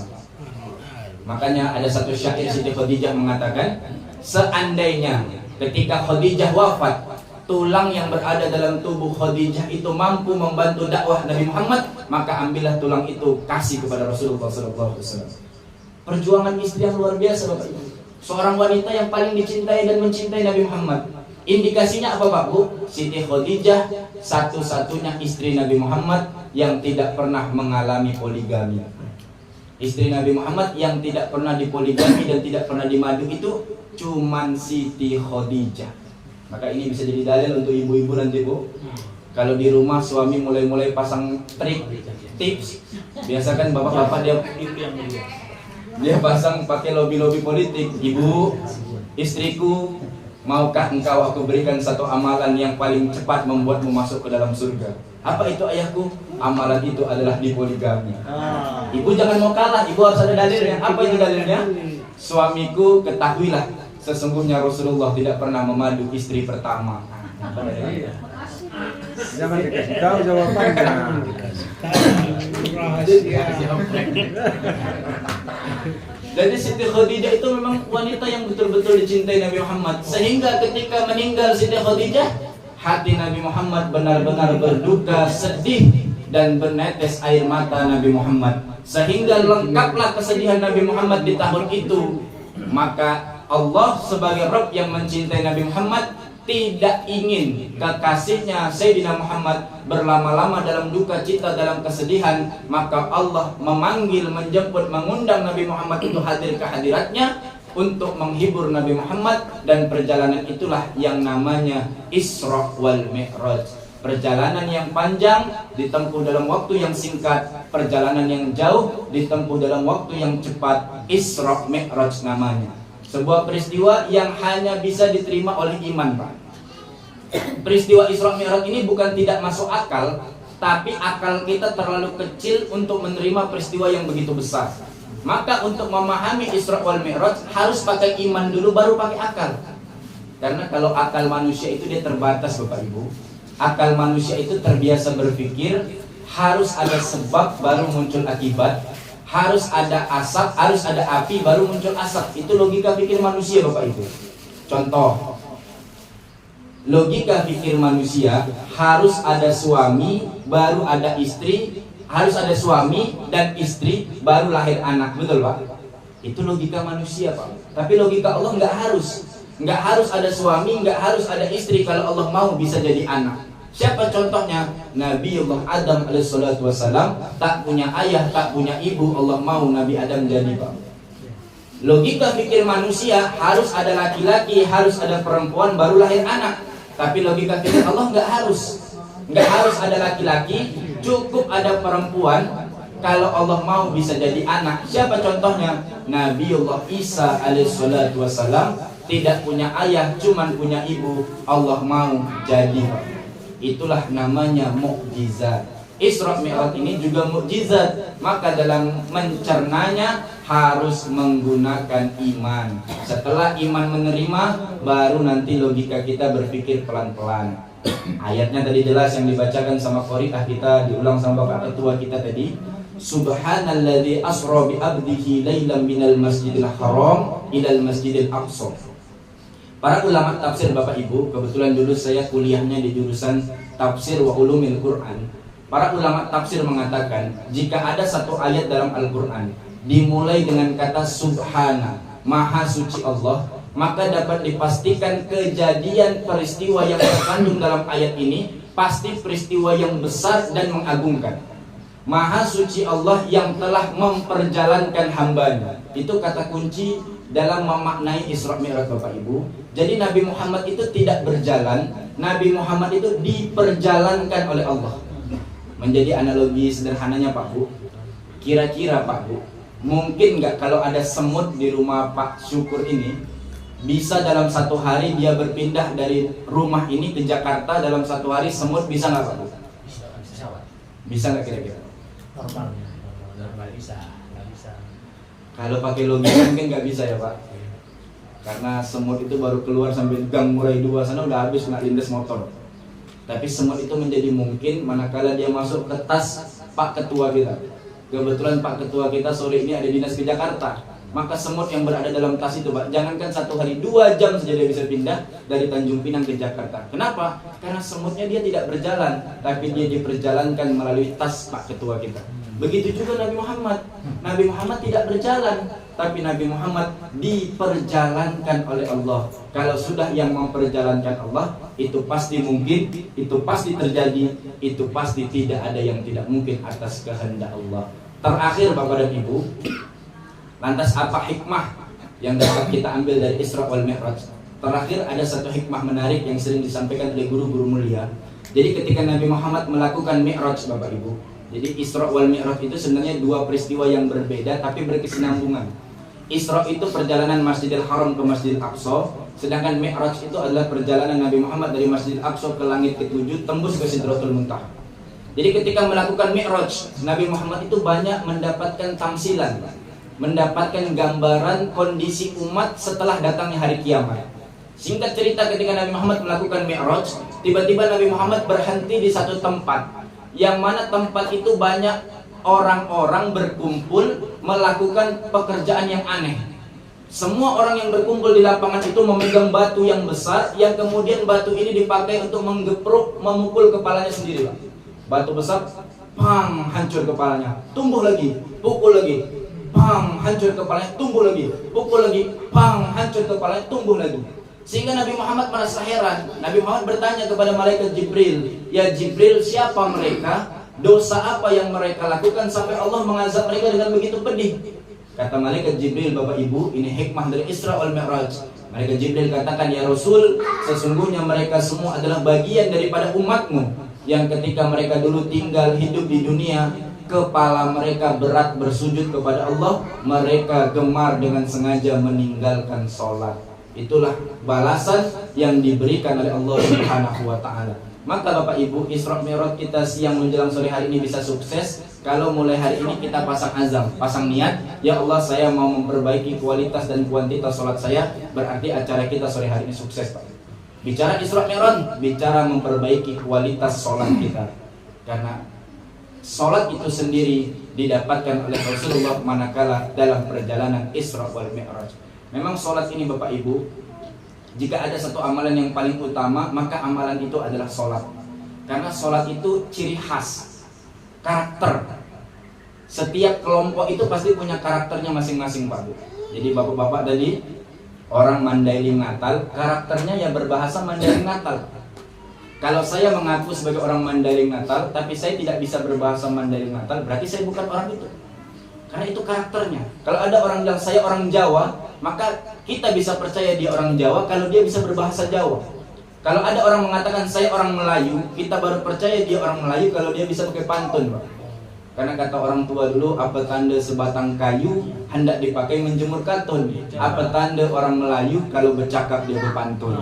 Makanya ada satu syair Siti Khadijah mengatakan, seandainya ketika Khadijah wafat, tulang yang berada dalam tubuh Khadijah itu mampu membantu dakwah Nabi Muhammad, maka ambillah tulang itu kasih kepada Rasulullah SAW. Perjuangan istri yang luar biasa Bapak Ibu. Seorang wanita yang paling dicintai dan mencintai Nabi Muhammad. Indikasinya apa Pak Bu? Siti Khadijah satu-satunya istri Nabi Muhammad yang tidak pernah mengalami poligami. Istri Nabi Muhammad yang tidak pernah dipoligami dan tidak pernah dimadu itu cuman Siti Khadijah. Maka ini bisa jadi dalil untuk ibu-ibu nanti Bu. Kalau di rumah suami mulai-mulai pasang trik, tips, biasakan bapak-bapak dia pasang pakai lobby-lobby politik. Ibu, istriku, maukah engkau aku berikan satu amalan yang paling cepat membuatmu masuk ke dalam surga? Apa itu ayahku? Amalan itu adalah dipoligami. Ibu jangan mau kalah, ibu harus ada dalilnya. Apa itu dalilnya? Suamiku, ketahuilah, sesungguhnya Rasulullah tidak pernah memadu istri pertama. Jangan dikasih tahu jawabannya. Rahasia. Jadi Siti Khadijah itu memang wanita yang betul-betul dicintai Nabi Muhammad. Sehingga ketika meninggal Siti Khadijah, hati Nabi Muhammad benar-benar berduka, sedih, dan bernetes air mata Nabi Muhammad. Sehingga lengkaplah kesedihan Nabi Muhammad di tahun itu. Maka Allah sebagai Rabb yang mencintai Nabi Muhammad tidak ingin kekasihnya Sayyidina Muhammad berlama-lama dalam duka cita, dalam kesedihan. Maka Allah memanggil, menjemput, mengundang Nabi Muhammad itu hadir ke hadiratnya untuk menghibur Nabi Muhammad. Dan perjalanan itulah yang namanya Isra wal Mi'raj. Perjalanan yang panjang ditempuh dalam waktu yang singkat, perjalanan yang jauh ditempuh dalam waktu yang cepat. Isra Mi'raj namanya. Sebuah peristiwa yang hanya bisa diterima oleh iman, Pak. Peristiwa Isra Mi'raj ini bukan tidak masuk akal, tapi akal kita terlalu kecil untuk menerima peristiwa yang begitu besar. Maka untuk memahami Isra wal Mi'raj harus pakai iman dulu baru pakai akal. Karena kalau akal manusia itu dia terbatas Bapak Ibu. Akal manusia itu terbiasa berpikir harus ada sebab baru muncul akibat, harus ada asap, harus ada api baru muncul asap. Itu logika pikir manusia Bapak Ibu. Contoh, logika pikir manusia harus ada suami baru ada istri, harus ada suami dan istri baru lahir anak. Betul Pak? Itu logika manusia Pak. Tapi logika Allah nggak harus. Nggak harus ada suami, nggak harus ada istri. Kalau Allah mau bisa jadi anak. Siapa contohnya? Nabiullah Adam alaihissalatu wassalam tak punya ayah, tak punya ibu. Allah mau Nabi Adam jadi Pak. Logika pikir manusia harus ada laki-laki, harus ada perempuan baru lahir anak. Tapi logika pikir Allah nggak harus. Nggak harus ada laki-laki, cukup ada perempuan. Kalau Allah mau bisa jadi anak. Siapa contohnya? Nabiullah Isa alaihissalatu wassalam tidak punya ayah, cuman punya ibu. Allah mau jadi Pak. Itulah namanya mukjizat. Isra Mi'raj ini juga mukjizat. Maka dalam mencernanya harus menggunakan iman. Setelah iman menerima, baru nanti logika kita berpikir pelan-pelan. Ayatnya tadi jelas yang dibacakan sama qari'ah kita, diulang sama Bapak Ketua kita tadi. Subhanalladzi asra bi 'abdihi lailan minal masjidil haram ilal masjidil aqsa. Para ulama tafsir Bapak Ibu, kebetulan dulu saya kuliahnya di jurusan tafsir wa ulumil Quran. Para ulama tafsir mengatakan, jika ada satu ayat dalam Al-Quran dimulai dengan kata Subhana, Maha Suci Allah, maka dapat dipastikan kejadian peristiwa yang terkandung dalam ayat ini pasti peristiwa yang besar dan mengagumkan. Maha Suci Allah yang telah memperjalankan hambanya. Itu kata kunci dalam memaknai Isra Mi'raj Bapak Ibu. Jadi Nabi Muhammad itu tidak berjalan, Nabi Muhammad itu diperjalankan oleh Allah. Menjadi analogi sederhananya Pak Bu, kira-kira Pak Bu, mungkin nggak kalau ada semut di rumah Pak Syukur ini bisa dalam satu hari dia berpindah dari rumah ini ke Jakarta dalam satu hari? Semut bisa nggak Pak Bu? Bisa nggak kira-kira? Normal bisa, nggak bisa. Kalau pakai logika mungkin nggak bisa ya Pak, karena semut itu baru keluar sampai gang Murai 2 sana udah habis kena lindas motor. Tapi semut itu menjadi mungkin manakala dia masuk ke tas Pak Ketua kita. Kebetulan Pak Ketua kita sore ini ada dinas ke Jakarta. Maka semut yang berada dalam tas itu, Pak, jangankan 1 hari, 2 jam saja dia bisa pindah dari Tanjung Pinang ke Jakarta. Kenapa? Karena semutnya dia tidak berjalan, tapi dia diperjalankan melalui tas Pak Ketua kita. Begitu juga Nabi Muhammad. Nabi Muhammad tidak berjalan, tapi Nabi Muhammad diperjalankan oleh Allah. Kalau sudah yang memperjalankan Allah, itu pasti mungkin, itu pasti terjadi, itu pasti tidak ada yang tidak mungkin atas kehendak Allah. Terakhir Bapak dan Ibu, lantas apa hikmah yang dapat kita ambil dari Isra wal Mi'raj? Terakhir ada satu hikmah menarik yang sering disampaikan oleh guru-guru mulia. Jadi ketika Nabi Muhammad melakukan Mi'raj Bapak Ibu, jadi Isra wal Mi'raj itu sebenarnya 2 peristiwa yang berbeda tapi berkesinambungan. Isra itu perjalanan Masjidil Haram ke Masjidil Aqsa, sedangkan Mi'raj itu adalah perjalanan Nabi Muhammad dari Masjidil Aqsa ke langit ke-7 tembus ke Sidratul Muntaha. Jadi ketika melakukan Mi'raj, Nabi Muhammad itu banyak mendapatkan tamsilan, mendapatkan gambaran kondisi umat setelah datangnya hari kiamat. Singkat cerita, ketika Nabi Muhammad melakukan Mi'raj, tiba-tiba Nabi Muhammad berhenti di satu tempat, yang mana tempat itu banyak orang-orang berkumpul melakukan pekerjaan yang aneh. Semua orang yang berkumpul di lapangan itu memegang batu yang besar, yang kemudian batu ini dipakai untuk menggepruk, memukul kepalanya sendiri. Batu besar, pang, hancur kepalanya, tumbuh lagi, pukul lagi, pang, hancur kepalanya, tumbuh lagi, pukul lagi, pang, hancur kepalanya, tumbuh lagi. Sehingga Nabi Muhammad merasa heran. Nabi Muhammad bertanya kepada malaikat Jibril, "Ya Jibril, siapa mereka? Dosa apa yang mereka lakukan sampai Allah mengazab mereka dengan begitu pedih?" Kata malaikat Jibril, Bapak Ibu, ini hikmah dari Isra wal Mi'raj. Malaikat Jibril katakan, "Ya Rasul, sesungguhnya mereka semua adalah bagian daripada umatmu yang ketika mereka dulu tinggal hidup di dunia, kepala mereka berat bersujud kepada Allah, mereka gemar dengan sengaja meninggalkan sholat." Itulah balasan yang diberikan oleh Allah Subhanahu wa Ta'ala. Maka Bapak Ibu, Isra Mi'raj kita siang menjelang sore hari ini bisa sukses kalau mulai hari ini kita pasang azam, pasang niat, ya Allah, saya mau memperbaiki kualitas dan kuantitas sholat saya. Berarti acara kita sore hari ini sukses, Pak. Bicara Isra Mi'raj, bicara memperbaiki kualitas sholat kita. Karena sholat itu sendiri didapatkan oleh Rasulullah manakala dalam perjalanan Isra wal Mi'raj. Memang sholat ini Bapak Ibu, jika ada satu amalan yang paling utama, maka amalan itu adalah sholat. Karena sholat itu ciri khas, karakter. Setiap kelompok itu pasti punya karakternya masing-masing, Pak Bu. Jadi bapak-bapak tadi, orang Mandailing Natal, karakternya ya berbahasa Mandailing Natal. Kalau saya mengaku sebagai orang Mandailing Natal, tapi saya tidak bisa berbahasa Mandailing Natal, berarti saya bukan orang itu. Karena itu karakternya. Kalau ada orang bilang saya orang Jawa, maka kita bisa percaya dia orang Jawa kalau dia bisa berbahasa Jawa. Kalau ada orang mengatakan saya orang Melayu, kita baru percaya dia orang Melayu kalau dia bisa pakai pantun, Pak. Karena kata orang tua dulu, apa tanda sebatang kayu hendak dipakai menjemur katun. Apa tanda orang Melayu kalau bercakap dia berpantun.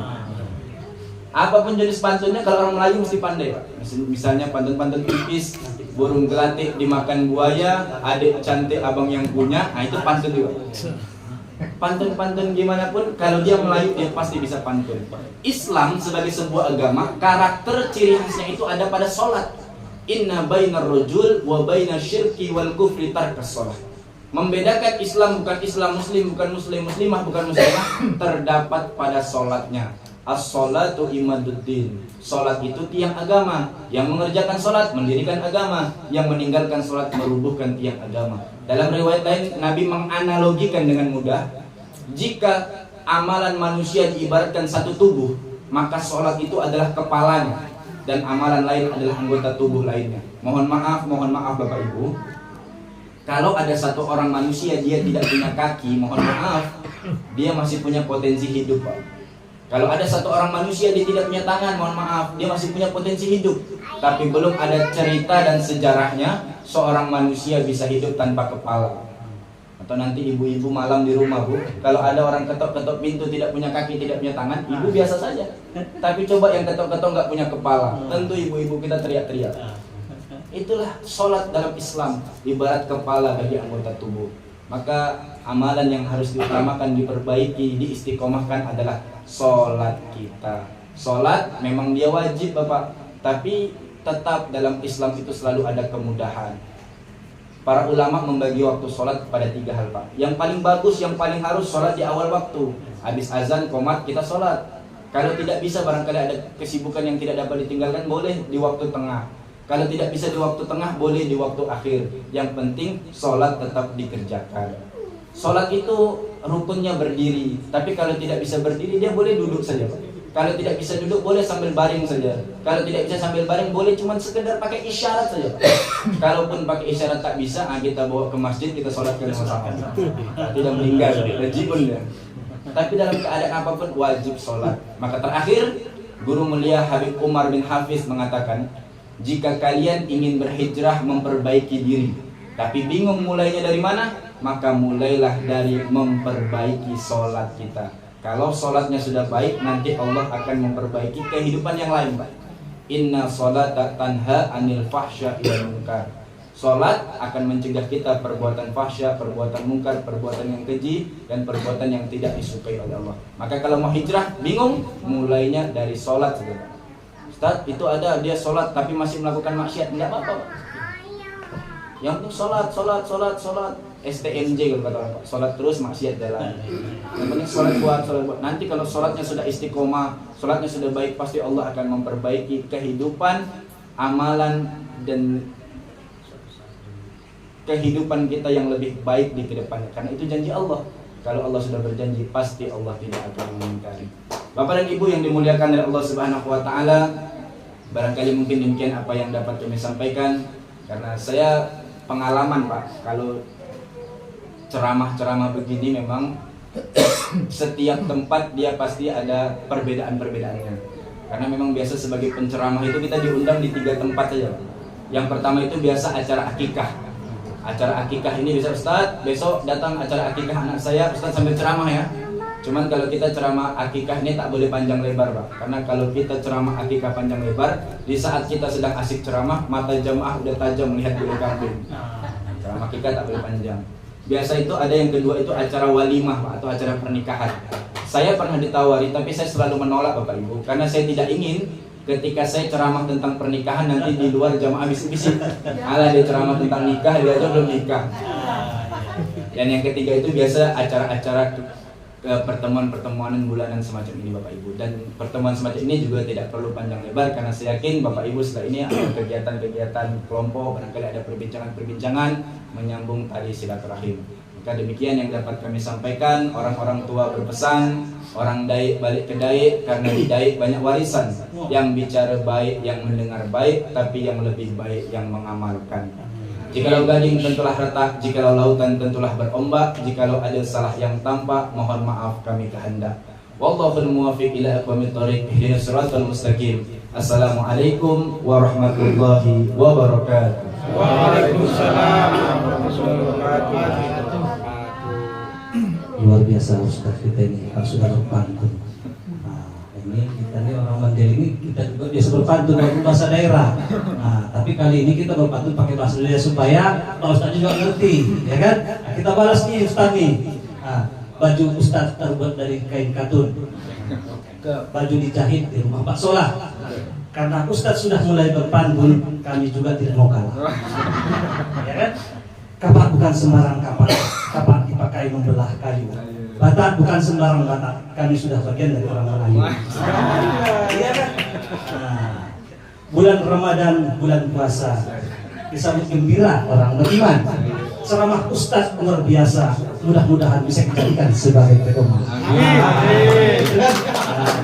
Apapun jenis pantunnya, kalau orang Melayu mesti pandai, Pak. Misalnya pantun-pantun tipis, burung gelatik dimakan buaya, adik cantik abang yang punya, nah itu pantun juga. Pantun-pantun gimana pun, kalau dia Melayu dia pasti bisa pantun. Islam sebagai sebuah agama, karakter ciri khasnya itu ada pada sholat. Inna bainar rajul wa bainar syirki wal kufri tarkas sholat. Membedakan Islam bukan Islam, Muslim bukan Muslim, Muslimah bukan Muslimah, terdapat pada sholatnya. As-sholatu imaduddin. Sholat itu tiang agama. Yang mengerjakan sholat mendirikan agama, yang meninggalkan sholat merubuhkan tiang agama. Dalam riwayat lain Nabi menganalogikan dengan mudah, jika amalan manusia diibaratkan satu tubuh, maka sholat itu adalah kepalanya, dan amalan lain adalah anggota tubuh lainnya. Mohon maaf Bapak Ibu, kalau ada satu orang manusia dia tidak punya kaki, mohon maaf, dia masih punya potensi hidup, Pak. Kalau ada satu orang manusia dia tidak punya tangan, mohon maaf, dia masih punya potensi hidup. Tapi belum ada cerita dan sejarahnya seorang manusia bisa hidup tanpa kepala. Atau nanti ibu-ibu malam di rumah, Bu, kalau ada orang ketok-ketok pintu tidak punya kaki, tidak punya tangan, ibu biasa saja. Tapi coba yang ketok-ketok nggak punya kepala, tentu ibu-ibu kita teriak-teriak. Itulah sholat dalam Islam, ibarat kepala bagi anggota tubuh. Maka amalan yang harus diutamakan, diperbaiki, diistiqomahkan adalah sholat kita. Sholat memang dia wajib, Bapak, tapi tetap dalam Islam itu selalu ada kemudahan. Para ulama membagi waktu sholat kepada 3 hal, Pak. Yang paling bagus, yang paling harus sholat di awal waktu. Habis azan, qomat, kita sholat. Kalau tidak bisa, barangkali ada kesibukan yang tidak dapat ditinggalkan, boleh di waktu tengah. Kalau tidak bisa di waktu tengah, boleh di waktu akhir. Yang penting sholat tetap dikerjakan. Sholat itu rukunnya berdiri. Tapi kalau tidak bisa berdiri, dia boleh duduk saja, Pak. Kalau tidak bisa duduk, boleh sambil baring saja. Kalau tidak bisa sambil baring, boleh cuma sekedar pakai isyarat saja. Kalaupun pakai isyarat tak bisa, kita bawa ke masjid, kita sholatkan sama-sama. Tidak meninggal, wajibun ya. Tapi dalam keadaan apapun wajib sholat. Maka terakhir, Guru mulia Habib Umar bin Hafiz mengatakan, jika kalian ingin berhijrah memperbaiki diri, tapi bingung mulainya dari mana, maka mulailah dari memperbaiki sholat kita. Kalau sholatnya sudah baik, nanti Allah akan memperbaiki kehidupan yang lain, Pak. Inna sholata tanha anil fahsya wal munkar. Sholat akan mencegah kita perbuatan fahsya, perbuatan munkar, perbuatan yang keji, dan perbuatan yang tidak disukai oleh Allah. Maka kalau mau hijrah, bingung, mulainya dari sholat saja. Ustaz, itu ada dia sholat tapi masih melakukan maksiat, tidak apa-apa, Pak. Yang penting sholat. STMJ kalau kata orang, Pak. Sholat terus, maksiat jalan. Yang penting sholat buat. Nanti kalau sholatnya sudah istiqomah, sholatnya sudah baik, pasti Allah akan memperbaiki kehidupan, amalan, dan kehidupan kita yang lebih baik di kedepannya. Karena itu janji Allah. Kalau Allah sudah berjanji, pasti Allah tidak akan mengingkari. Bapak dan Ibu yang dimuliakan oleh Allah Subhanahu wa taala, barangkali mungkin demikian apa yang dapat kami sampaikan. Karena saya pengalaman, Pak, kalau ceramah-ceramah begini memang setiap tempat dia pasti ada perbedaan-perbedaannya. Karena memang biasa sebagai penceramah itu kita diundang di 3 tempat saja. Yang pertama itu biasa acara akikah. Acara akikah ini bisa, Ustaz, besok datang acara akikah anak saya, Ustaz sambil ceramah ya. Cuman kalau kita ceramah akikah ini tak boleh panjang lebar, Pak. Karena kalau kita ceramah akikah panjang lebar, di saat kita sedang asik ceramah, mata jamaah udah tajam melihat bulu kambing. Ceramah akikah tak boleh panjang. Biasa itu ada yang kedua itu acara walimah, Pak, atau acara pernikahan. Saya pernah ditawari, tapi saya selalu menolak, Bapak Ibu, karena saya tidak ingin ketika saya ceramah tentang pernikahan nanti di luar jamaah bisik-bisik. Alah, dia ceramah tentang nikah, dia aja belum nikah. Dan yang ketiga itu biasa acara-acara pertemuan-pertemuan bulanan semacam ini, Bapak Ibu. Dan pertemuan semacam ini juga tidak perlu panjang lebar, karena saya yakin Bapak Ibu setelah ini ada kegiatan-kegiatan kelompok, barangkali ada perbincangan-perbincangan menyambung tali silaturahim. Maka demikian yang dapat kami sampaikan. Orang-orang tua berpesan, orang daik balik ke daik, karena di daik banyak warisan. Yang bicara baik, yang mendengar baik, tapi yang lebih baik yang mengamalkan. Jikalau gading tentulah retak, jikalau lautan tentulah berombak, jikalau ada salah yang tampak, mohon maaf kami kehendak. Wallahul muwaffiq ila aqwamit thoriq, ihdinas siratal mustaqim. Assalamualaikum warahmatullahi wabarakatuh. Waalaikumsalam warahmatullahi wabarakatuh. Luar biasa Ustaz kita ini, kalau sudah berpantun. Nah, ini kita nih orang Mandel ini kita juga biasa berpantun walaupun bahasa daerah. Nah, tapi kali ini kita berpantun pakai bahasa daerah supaya Pak Ustaz juga ngerti, ya kan? Nah, kita balas nih Ustaz nih. Nah, baju Ustaz terbuat dari kain katun, ke baju dijahit di rumah Pak Solah. Karena Ustaz sudah mulai berpantun, kami juga tidak mau kalah. Ya kan? Kapak bukan sembarang kapak, kapak dipakai membelah kayu. Batak bukan sembarang batak, kami sudah bagian dari orang Melayu. Iya kan? Nah, bulan Ramadan, bulan puasa, disambut gembira orang beriman. Ceramah Ustaz luar biasa, mudah-mudahan bisa dijadikan sebagai pedoman.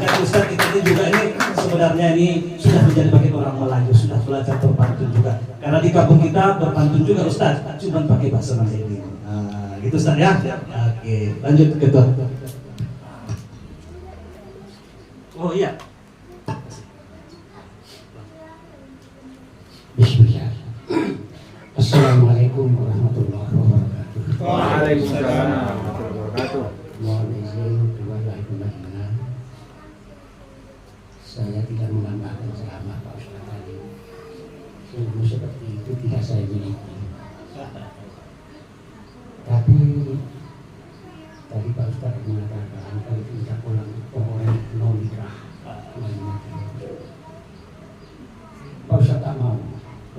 Dan Ustaz kita ini juga ini sebenarnya ini sudah menjadi bagian orang Melayu, sudah belajar berpantun juga. Karena di kampung kita berpantun juga Ustaz, cuma pakai bahasa Mandailing. Nah, gitu Ustaz ya. Oke, lanjut ke Ketua. Oh iya. Bismillah. Assalamualaikum warahmatullahi wabarakatuh. Waalaikumsalam warahmatullahi wabarakatuh. Mohon izin keluar dari pembahasan. Saya tidak menambahkan ceramah Pak Ustaz tadi. Sungguh seperti itu tidak saya miliki. Tapi tadi Pak Ustaz mengatakan kalau tidak pulang orang non nikah. Pak Ustaz tak mau,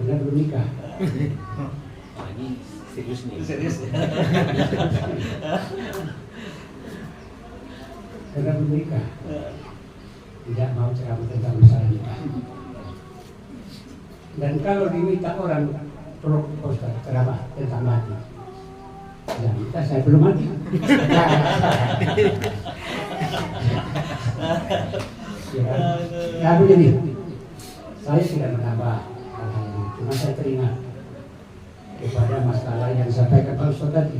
benar belum nikah. Oh, ini serius nih. Serius ya. Karena menikah tidak mau ceramah tentang masalah nikah. Dan kalau diminta orang proposal ceramah tentang mati, ya kita saya belum mati. Ya, ya begini, saya tidak menambah hal-hal ini, cuma saya teringat kepada masalah yang disampaikan Pak Ustaz tadi.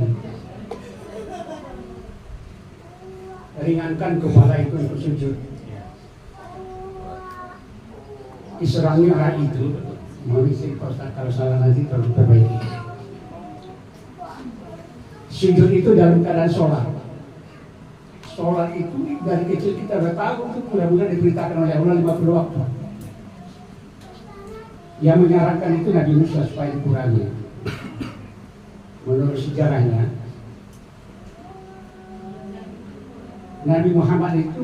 Ringankan kepala itu untuk sujud. Diserangi orang itu, mohon izin Pak Ustaz kalau salah nanti tolong perbaiki. Sujud itu dalam keadaan sholat. Sholat itu dari kecil kita sudah tahu itu mudah-mudahan diberitakan oleh Allah 50 waktu. Yang menyarankan itu Nabi Musa supaya dikurangi. Menurut sejarahnya, Nabi Muhammad itu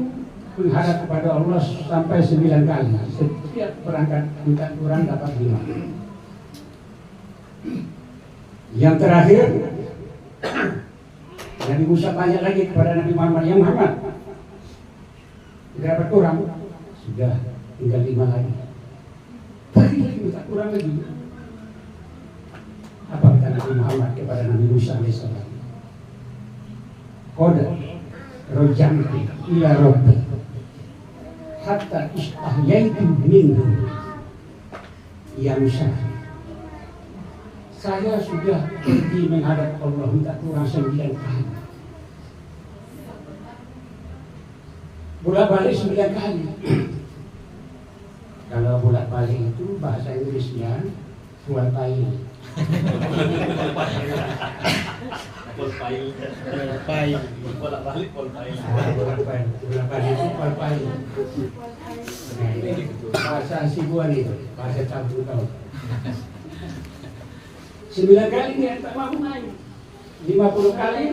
menghadap kepada Allah sampai 9 kali. Setiap berangkat minta Quran dapat 5. Yang terakhir, Nabi Musa tanya lagi kepada Nabi Muhammad, "Ya Muhammad, tidak dapat Quran?" Sudah, tinggal 5 lagi. Tadi lagi minta Quran lagi. Apa kata Nabi Muhammad kepada Nabi Musa alaihissalam? Qad rajamtu ila rabbi hatta istahyaitu minhu. Ya Musa, saya sudah pergi menghadap Allah minta Quran 9 kali. Bolak-balik 9 kali. Kalau bolak-balik itu bahasa Inggrisnya bolak-balik. Bolak-balik bolak-balik. Bolak-balik itu bolak-balik. Nah, ini bahasa Sibuan itu, bahasa campur kau. 9 kali dia tak mau naik. 50 kali.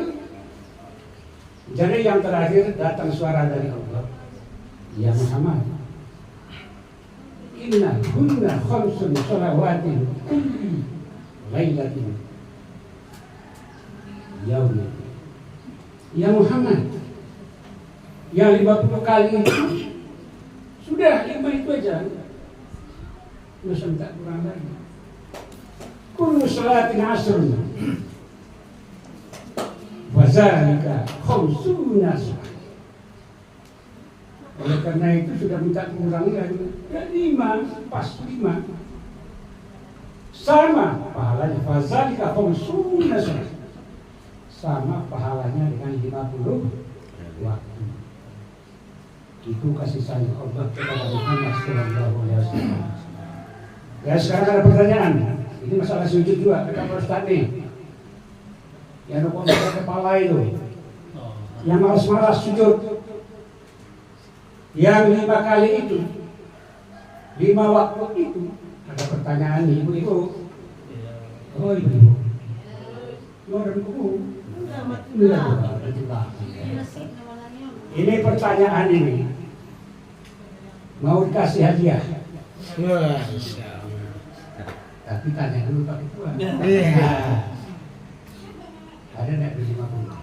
Jadi yang terakhir datang suara dari Allah. Ya Muhammad, inna hunna khamsun salawatin kulli lailatin yaumin. Ya Muhammad, yang 50 kali itu sudah 5 itu aja. Masa minta kurang lagi. Kullu salatin asrun wa zalika khamsuna salat. Oleh karena itu sudah minta kurang lagi. Ya 5, pas 5. Sama pahalanya wa zalika khamsuna salat. Sama pahalanya dengan 50 waktu. Itu kasih sayang Allah kepada Muhammad sallallahu alaihi wasallam. Ya, sekarang ada pertanyaan. Ini masalah sujud juga, kata Pak Ustaz nih. Yang rukun kepala itu, yang malas-malas sujud, yang 5 kali itu, 5 waktu itu, ada pertanyaan nih, ibu-ibu. Oh ibu-ibu, mau ada buku? Ini pertanyaan ini, mau dikasih hadiah? Tapi tanya dulu Pak Ketua. Ada enggak di 50?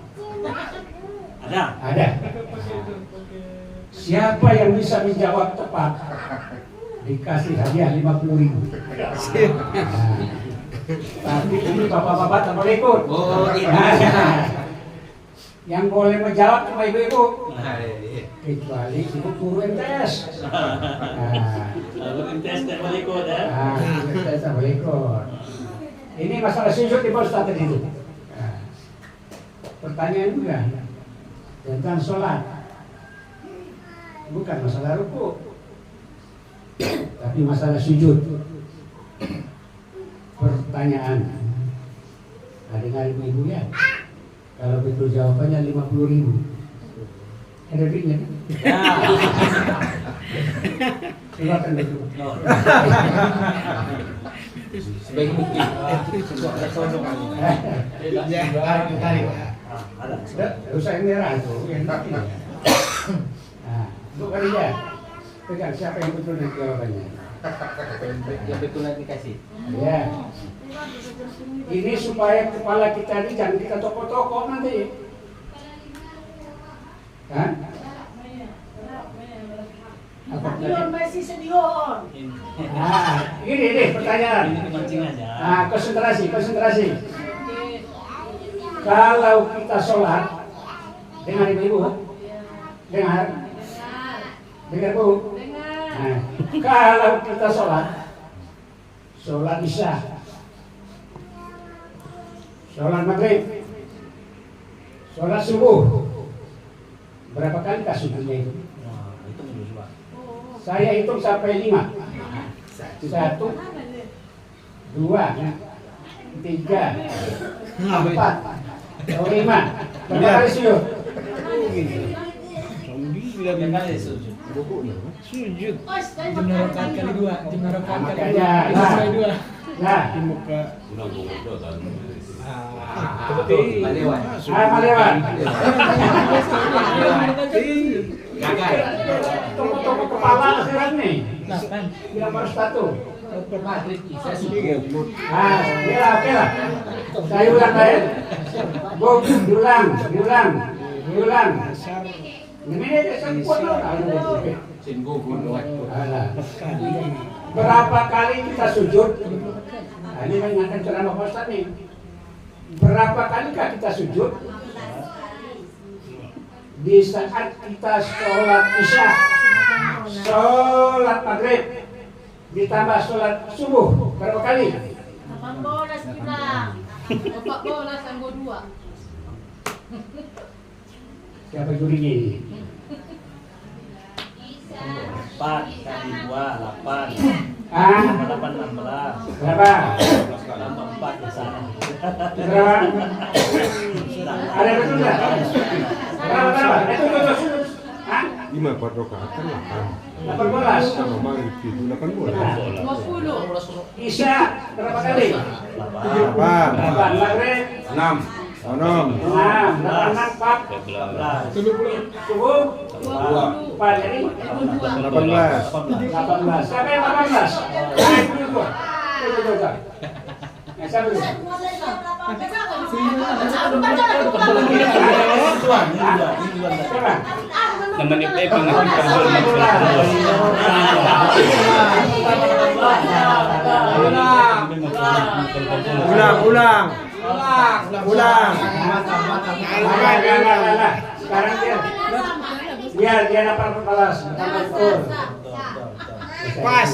Ada. Siapa yang bisa menjawab tepat dikasih hadiah 50.000. Tapi ini bapak-bapak tak boleh ikut. Yang boleh menjawab cuma ibu-ibu. Kecuali ibu guru MTS. MTS tak boleh ikut ya. MTS tak boleh ikut. Ini masalah sujud di Pak Ustaz tadi itu. Pertanyaan juga tentang sholat, bukan masalah ruku, tapi masalah sujud. Pertanyaan, dengar ibu-ibu ya, kalau betul jawabannya 50.000, ada duitnya kan? Silakan betul. Sebagai bukti. Usah yang merah itu, yang ini. Nah, untuk kalian, pegang siapa yang betul dan jawabannya. Yang betulan dikasih. Ya. Ini supaya kepala kita ini jangan kita tokok-tokok nanti. Kan? Apa tadi? masih sedion. Nah, ini pertanyaan. Ini mancing aja. Nah, konsentrasi. Kalau kita sholat dengan ibu, dengar Bu. Nah, kalau kita sholat isya, sholat maghrib, sholat subuh, berapa kali tasbihnya itu? Nah, itu menurut Pak. Saya hitung sampai 5. 1, 2, 3, 4, 5. Berapa kali sujud? Yang kali sujud. Jumlah rakaat kali 2. Jumlah rakaat kali 2. Makanya, nah, Malewan. Malewan. Gagal. Tunggu kepala sekarang nih. 8. Bila harus satu. Maghrib isya subuh. Ah, oke lah. Saya ulang lain. Diulang. Ini kuat loh. Berapa kali kita sujud? Nah, ini mengingatkan ceramah Pak Ustaz nih. Berapa kalikah kita sujud? Di saat kita sholat isya, sholat maghrib, ditambah sholat subuh, berapa kali? 18 bilang. 14 anggo 2. Siapa jurinya? 4 kali 2 8. Ah, 8 16. berapa? Tambah 4 di sana. Berapa? Ada betul nggak? Berapa? Itu. Hah? 5 4 rakaat kan 8. 18. Sama maghrib itu 18. 20. Isya berapa kali? 8. 8. Maghrib 6. 6. 6. 4. 11. Subuh 4. Jadi 18. 18. Siapa yang 18? Naik dulu. Coba. Nah, siapa dulu? Siapa? Teman itu Ulang. Sekarang dia dapat 14. Betul. Pas.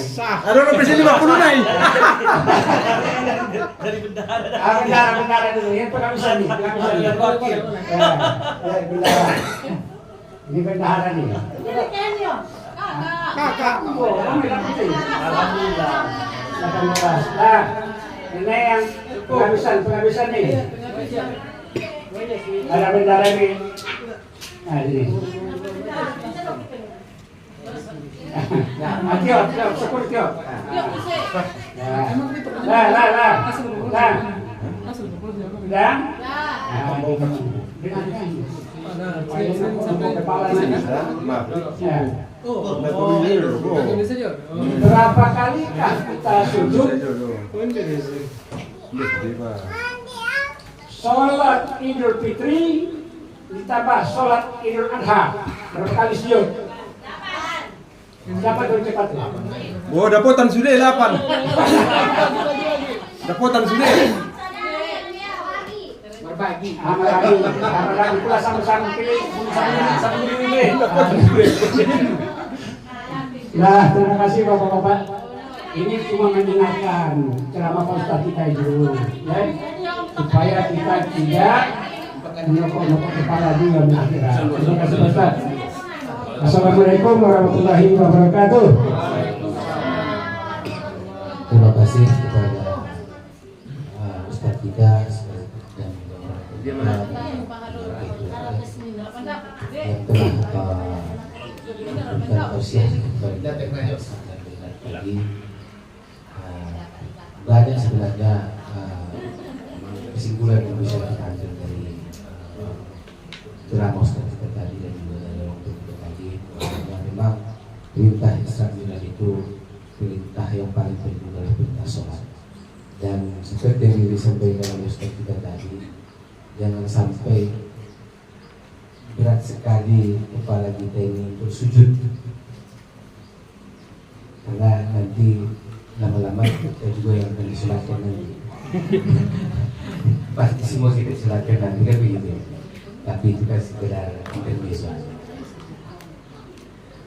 Aduh, lebih sini 50 naik. dari bendahara. Bentar dulu. Ini penghabisan nih. Ya, bendahara. Ini bendahara nih. Ini Kenyo. Kakak. Oh, kamu bilang gitu ya? Alhamdulillah. 18. Nah, ini yang penghabisan nih. Ada bendahara nih. Nah, ini. Tio, syukur Tio. Lah. Berapa kali kita sujud? Sholat Idul Fitri ditambah sholat Idul Adha. Berapa kali sujud? Siapa tuh cepat? Oh, dapotan sudah 8. Dapotan sudah. Berbagi. Sama-sama pula sama-sama pilih. Sama-sama pilih. Nah, terima kasih Bapak-bapak. Ini cuma mendengarkan ceramah Pak Ustaz kita dulu, ya, supaya kita tidak menyokong kepala juga di akhirat. Terima kasih Pak Ustaz. Assalamualaikum warahmatullahi wabarakatuh. Terima kasih kepada Ustaz kita dan yang telah memberikan tausiah kepada kita lagi. Banyak sebenarnya kesimpulan yang bisa kita ambil dari ceramah Ustaz kita tadi dan juga dari waktu kita tadi, bahwa memang perintah Islam itu perintah disampaikan oleh Ustaz kita tadi, jangan sampai berat sekali kepala kita ini untuk sujud, karena nanti lama-lama kita juga yang akan disolatkan nanti. Pasti semua kita silakan nanti kan begitu. Tapi itu kan sekedar intermezzo.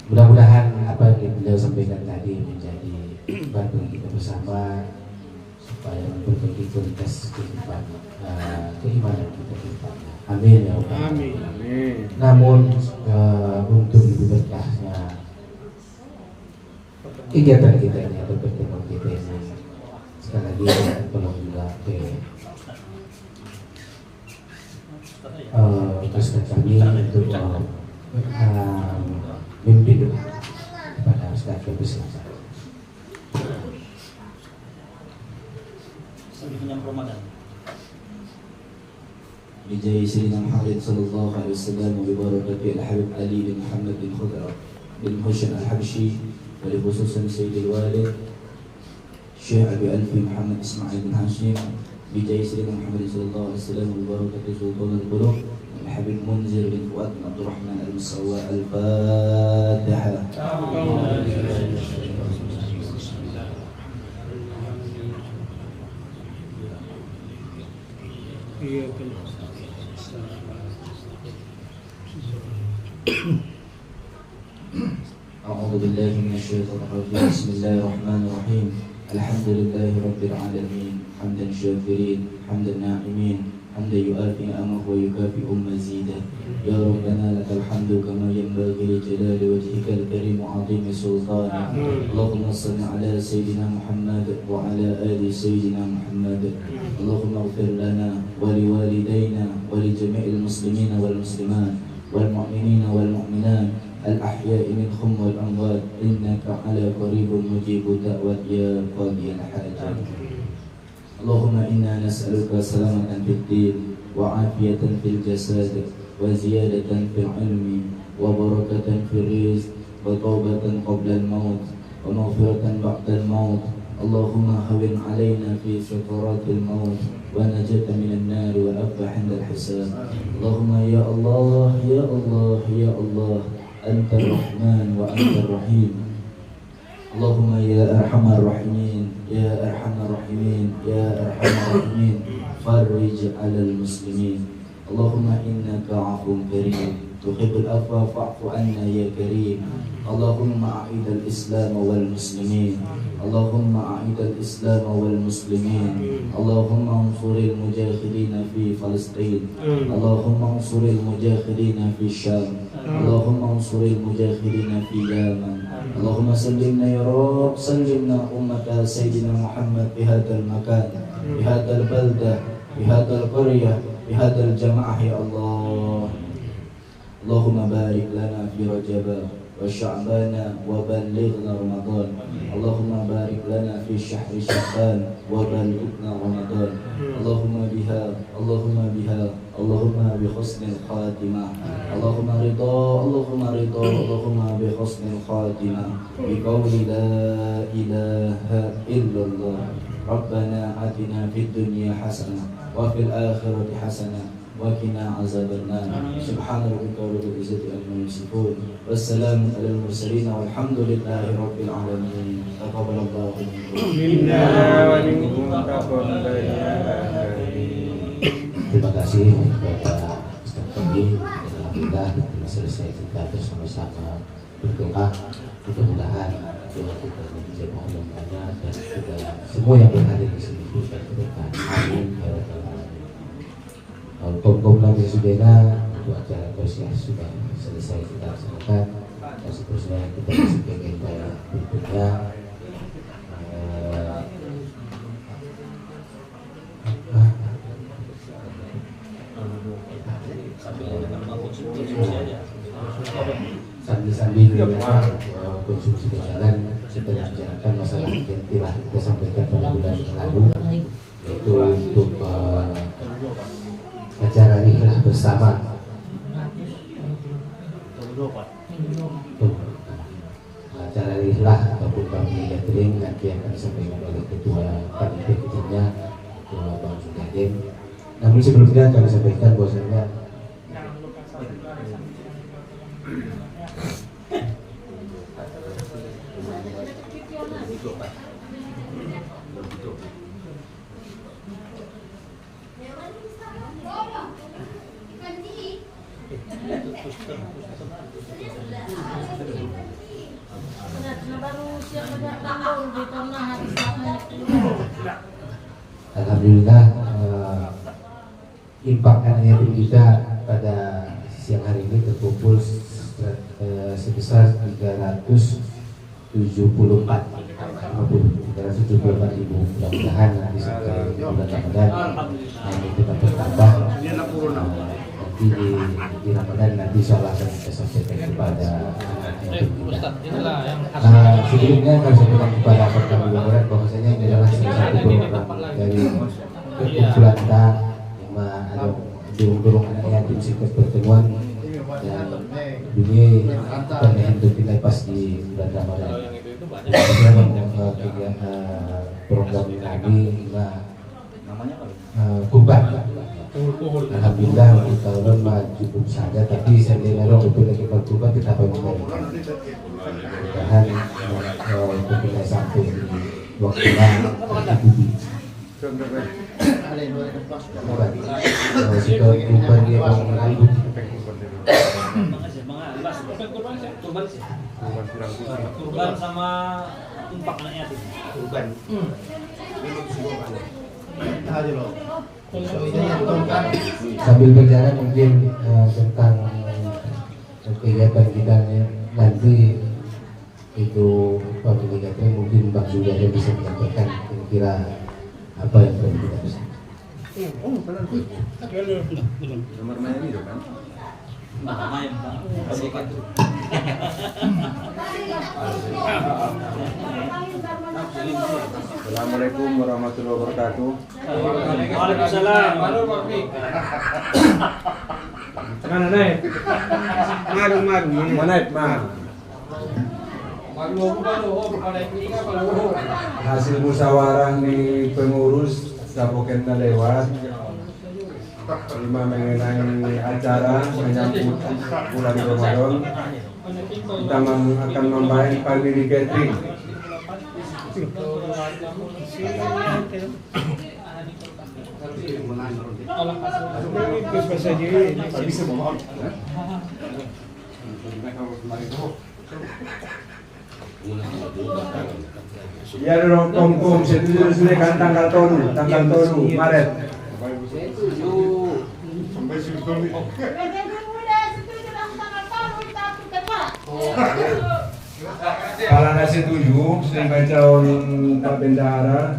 Mudah-mudahan apa yang beliau sampaikan tadi menjadi bantuan kita bersama supaya memperbaiki kualitas kehidupan keimanan kita ke depannya. Amin ya Allah. Amin. Namun untuk lebih berkahnya kegiatan kita ini atau pertemuan kita ini, sekali lagi tolong juga Ustaz kami untuk memimpin doa kepada Ustaz Kabus. Sambil menyambut Ramadan. بجاه سيدنا محمد صلى الله عليه وسلم وببركة الحبيب علي بن محمد بن خضر بن هشام الحبشي ولخصوصا سيد الوالد الشيخ أبي ألفي محمد إسماعيل بن هاشم بجاه سيدنا محمد صلى الله عليه وسلم وببركة سلطان القلوب الحبيب منذر بن فؤاد بن عبد الرحمن المسوى. الفاتحة. أعوذ بالله من الشيطان الرجيم. بسم الله الرحمن الرحيم. الحمد لله رب العالمين حمدا شاكرين حمدا ناعمين حمدا يؤافي نعمه ويكافئ مزيدا. يا ربنا لك الحمد كما ينبغي لجلال وجهك الكريم وعظيم سلطانك. اللهم صل على سيدنا محمد وعلى آل سيدنا محمد. اللهم اغفر لنا ولوالدينا ولجميع المسلمين والمسلمات والمؤمنين والمؤمنات الأحياء منهم والأموات إنك على قريب مجيب دعوة يا قاضي الحاجات. اللهم إنا نسألك سلامة في الدين وعافية في الجسد وزيادة في العلم وبركة في الرزق وتوبة قبل الموت ومغفرة بعد الموت. اللهم هون علينا في سكرات الموت ونجاة من النار والعفو عند الحساب. اللهم يا الله يا الله يا الله أنت الرحمن وأنت الرحيم. اللهم يا أرحم الراحمين يا أرحم الراحمين يا أرحم الراحمين فرج على المسلمين. اللهم إنك عفو كريم تحب العفو فاعف عنا يا كريم. اللهم أعيد الإسلام والمسلمين. اللهم أعيد الإسلام والمسلمين. اللهم انصر المجاهدين في فلسطين. اللهم انصر المجاهدين في الشام. اللهم انصر المجاهدين في اليمن. اللهم سلمنا يا رب سلمنا أمة سيدنا محمد في هذا المكان في هذا البلدة في هذا القرية في هذا الجماعة يا الله. اللهم بارك لنا في رجب وشعبان وبلغنا رمضان. اللهم بارك لنا في شهر شعبان وبلغنا رمضان. اللهم بها اللهم بها اللهم بحسن الخاتمة. اللهم رضا اللهم رضا اللهم بحسن الخاتمة بقول لا إله إلا الله. ربنا آتنا في الدنيا حسنة وفي الآخرة حسنة وقنا عذاب النار. سبحان ربك رب العزة عما يصفون والسلام على المرسلين والحمد لله رب العالمين. تقبل الله Minna wa minkum taqabbal ya Terima kasih kepada Ustaz Kami. Alhamdulillah kita selesai kita bersama-sama berdoa. Mudah-mudahan doa kita menjadi banyak dan juga semua yang berada di sini bisa berkah. Amin ya rabbal alamin. Kom-kom lagi sudah untuk acara tausiah sudah selesai kita laksanakan dan seterusnya kita masuk ke agenda berikutnya. Sambil konsumsi berjalan kita bicarakan masalah yang telah kita sampaikan pada bulan yang lalu, yaitu untuk acara nikah bersama. Acara nikah ataupun kami gathering nanti akan disampaikan oleh ketua panitia kecilnya, Ketua Bang Namun sebelumnya kami sampaikan bahwasanya alhamdulillah impak anak yatim kita pada siang hari ini terkumpul sebesar 374 ribu. Mudah-mudahan nanti sampai bulan Ramadan ini kita bertambah. Nanti di Ramadan nanti insya Allah akan kita sampaikan kepada anak yatim kita. Sebelumnya kami sampaikan kepada Kami Barat bahwasanya ini adalah salah satu program dari kumpulan kita yang ada dorong anak yatim sikap pertemuan dan ini pengen kita pas di bulan Ramadan. Program kami kurban. Alhamdulillah untuk tahun cukup saja, tapi saya dengar untuk lagi kurban kita mudah-mudahan untuk kita sampai di waktu yang jika kurban dia mengganggu kurban sama impak anak yatim. Kurban. Sambil berjalan mungkin tentang kegiatan kita nanti itu kegiatan mungkin Bang Julian bisa menyampaikan kira-kira apa yang perlu kita bisa. Nomor main itu kan? Assalamualaikum warahmatullahi wabarakatuh. Waalaikumsalam. Mana naik? Maru. Mana hasil musyawarah di pengurus Kabupaten lewat 5 mengenai acara menyambut bulan Ramadan. Kita akan membayar family catering. Ya dong kom sudah kan tanggal tonu Maret. Kalau anda setuju, saya baca Pak Bendahara.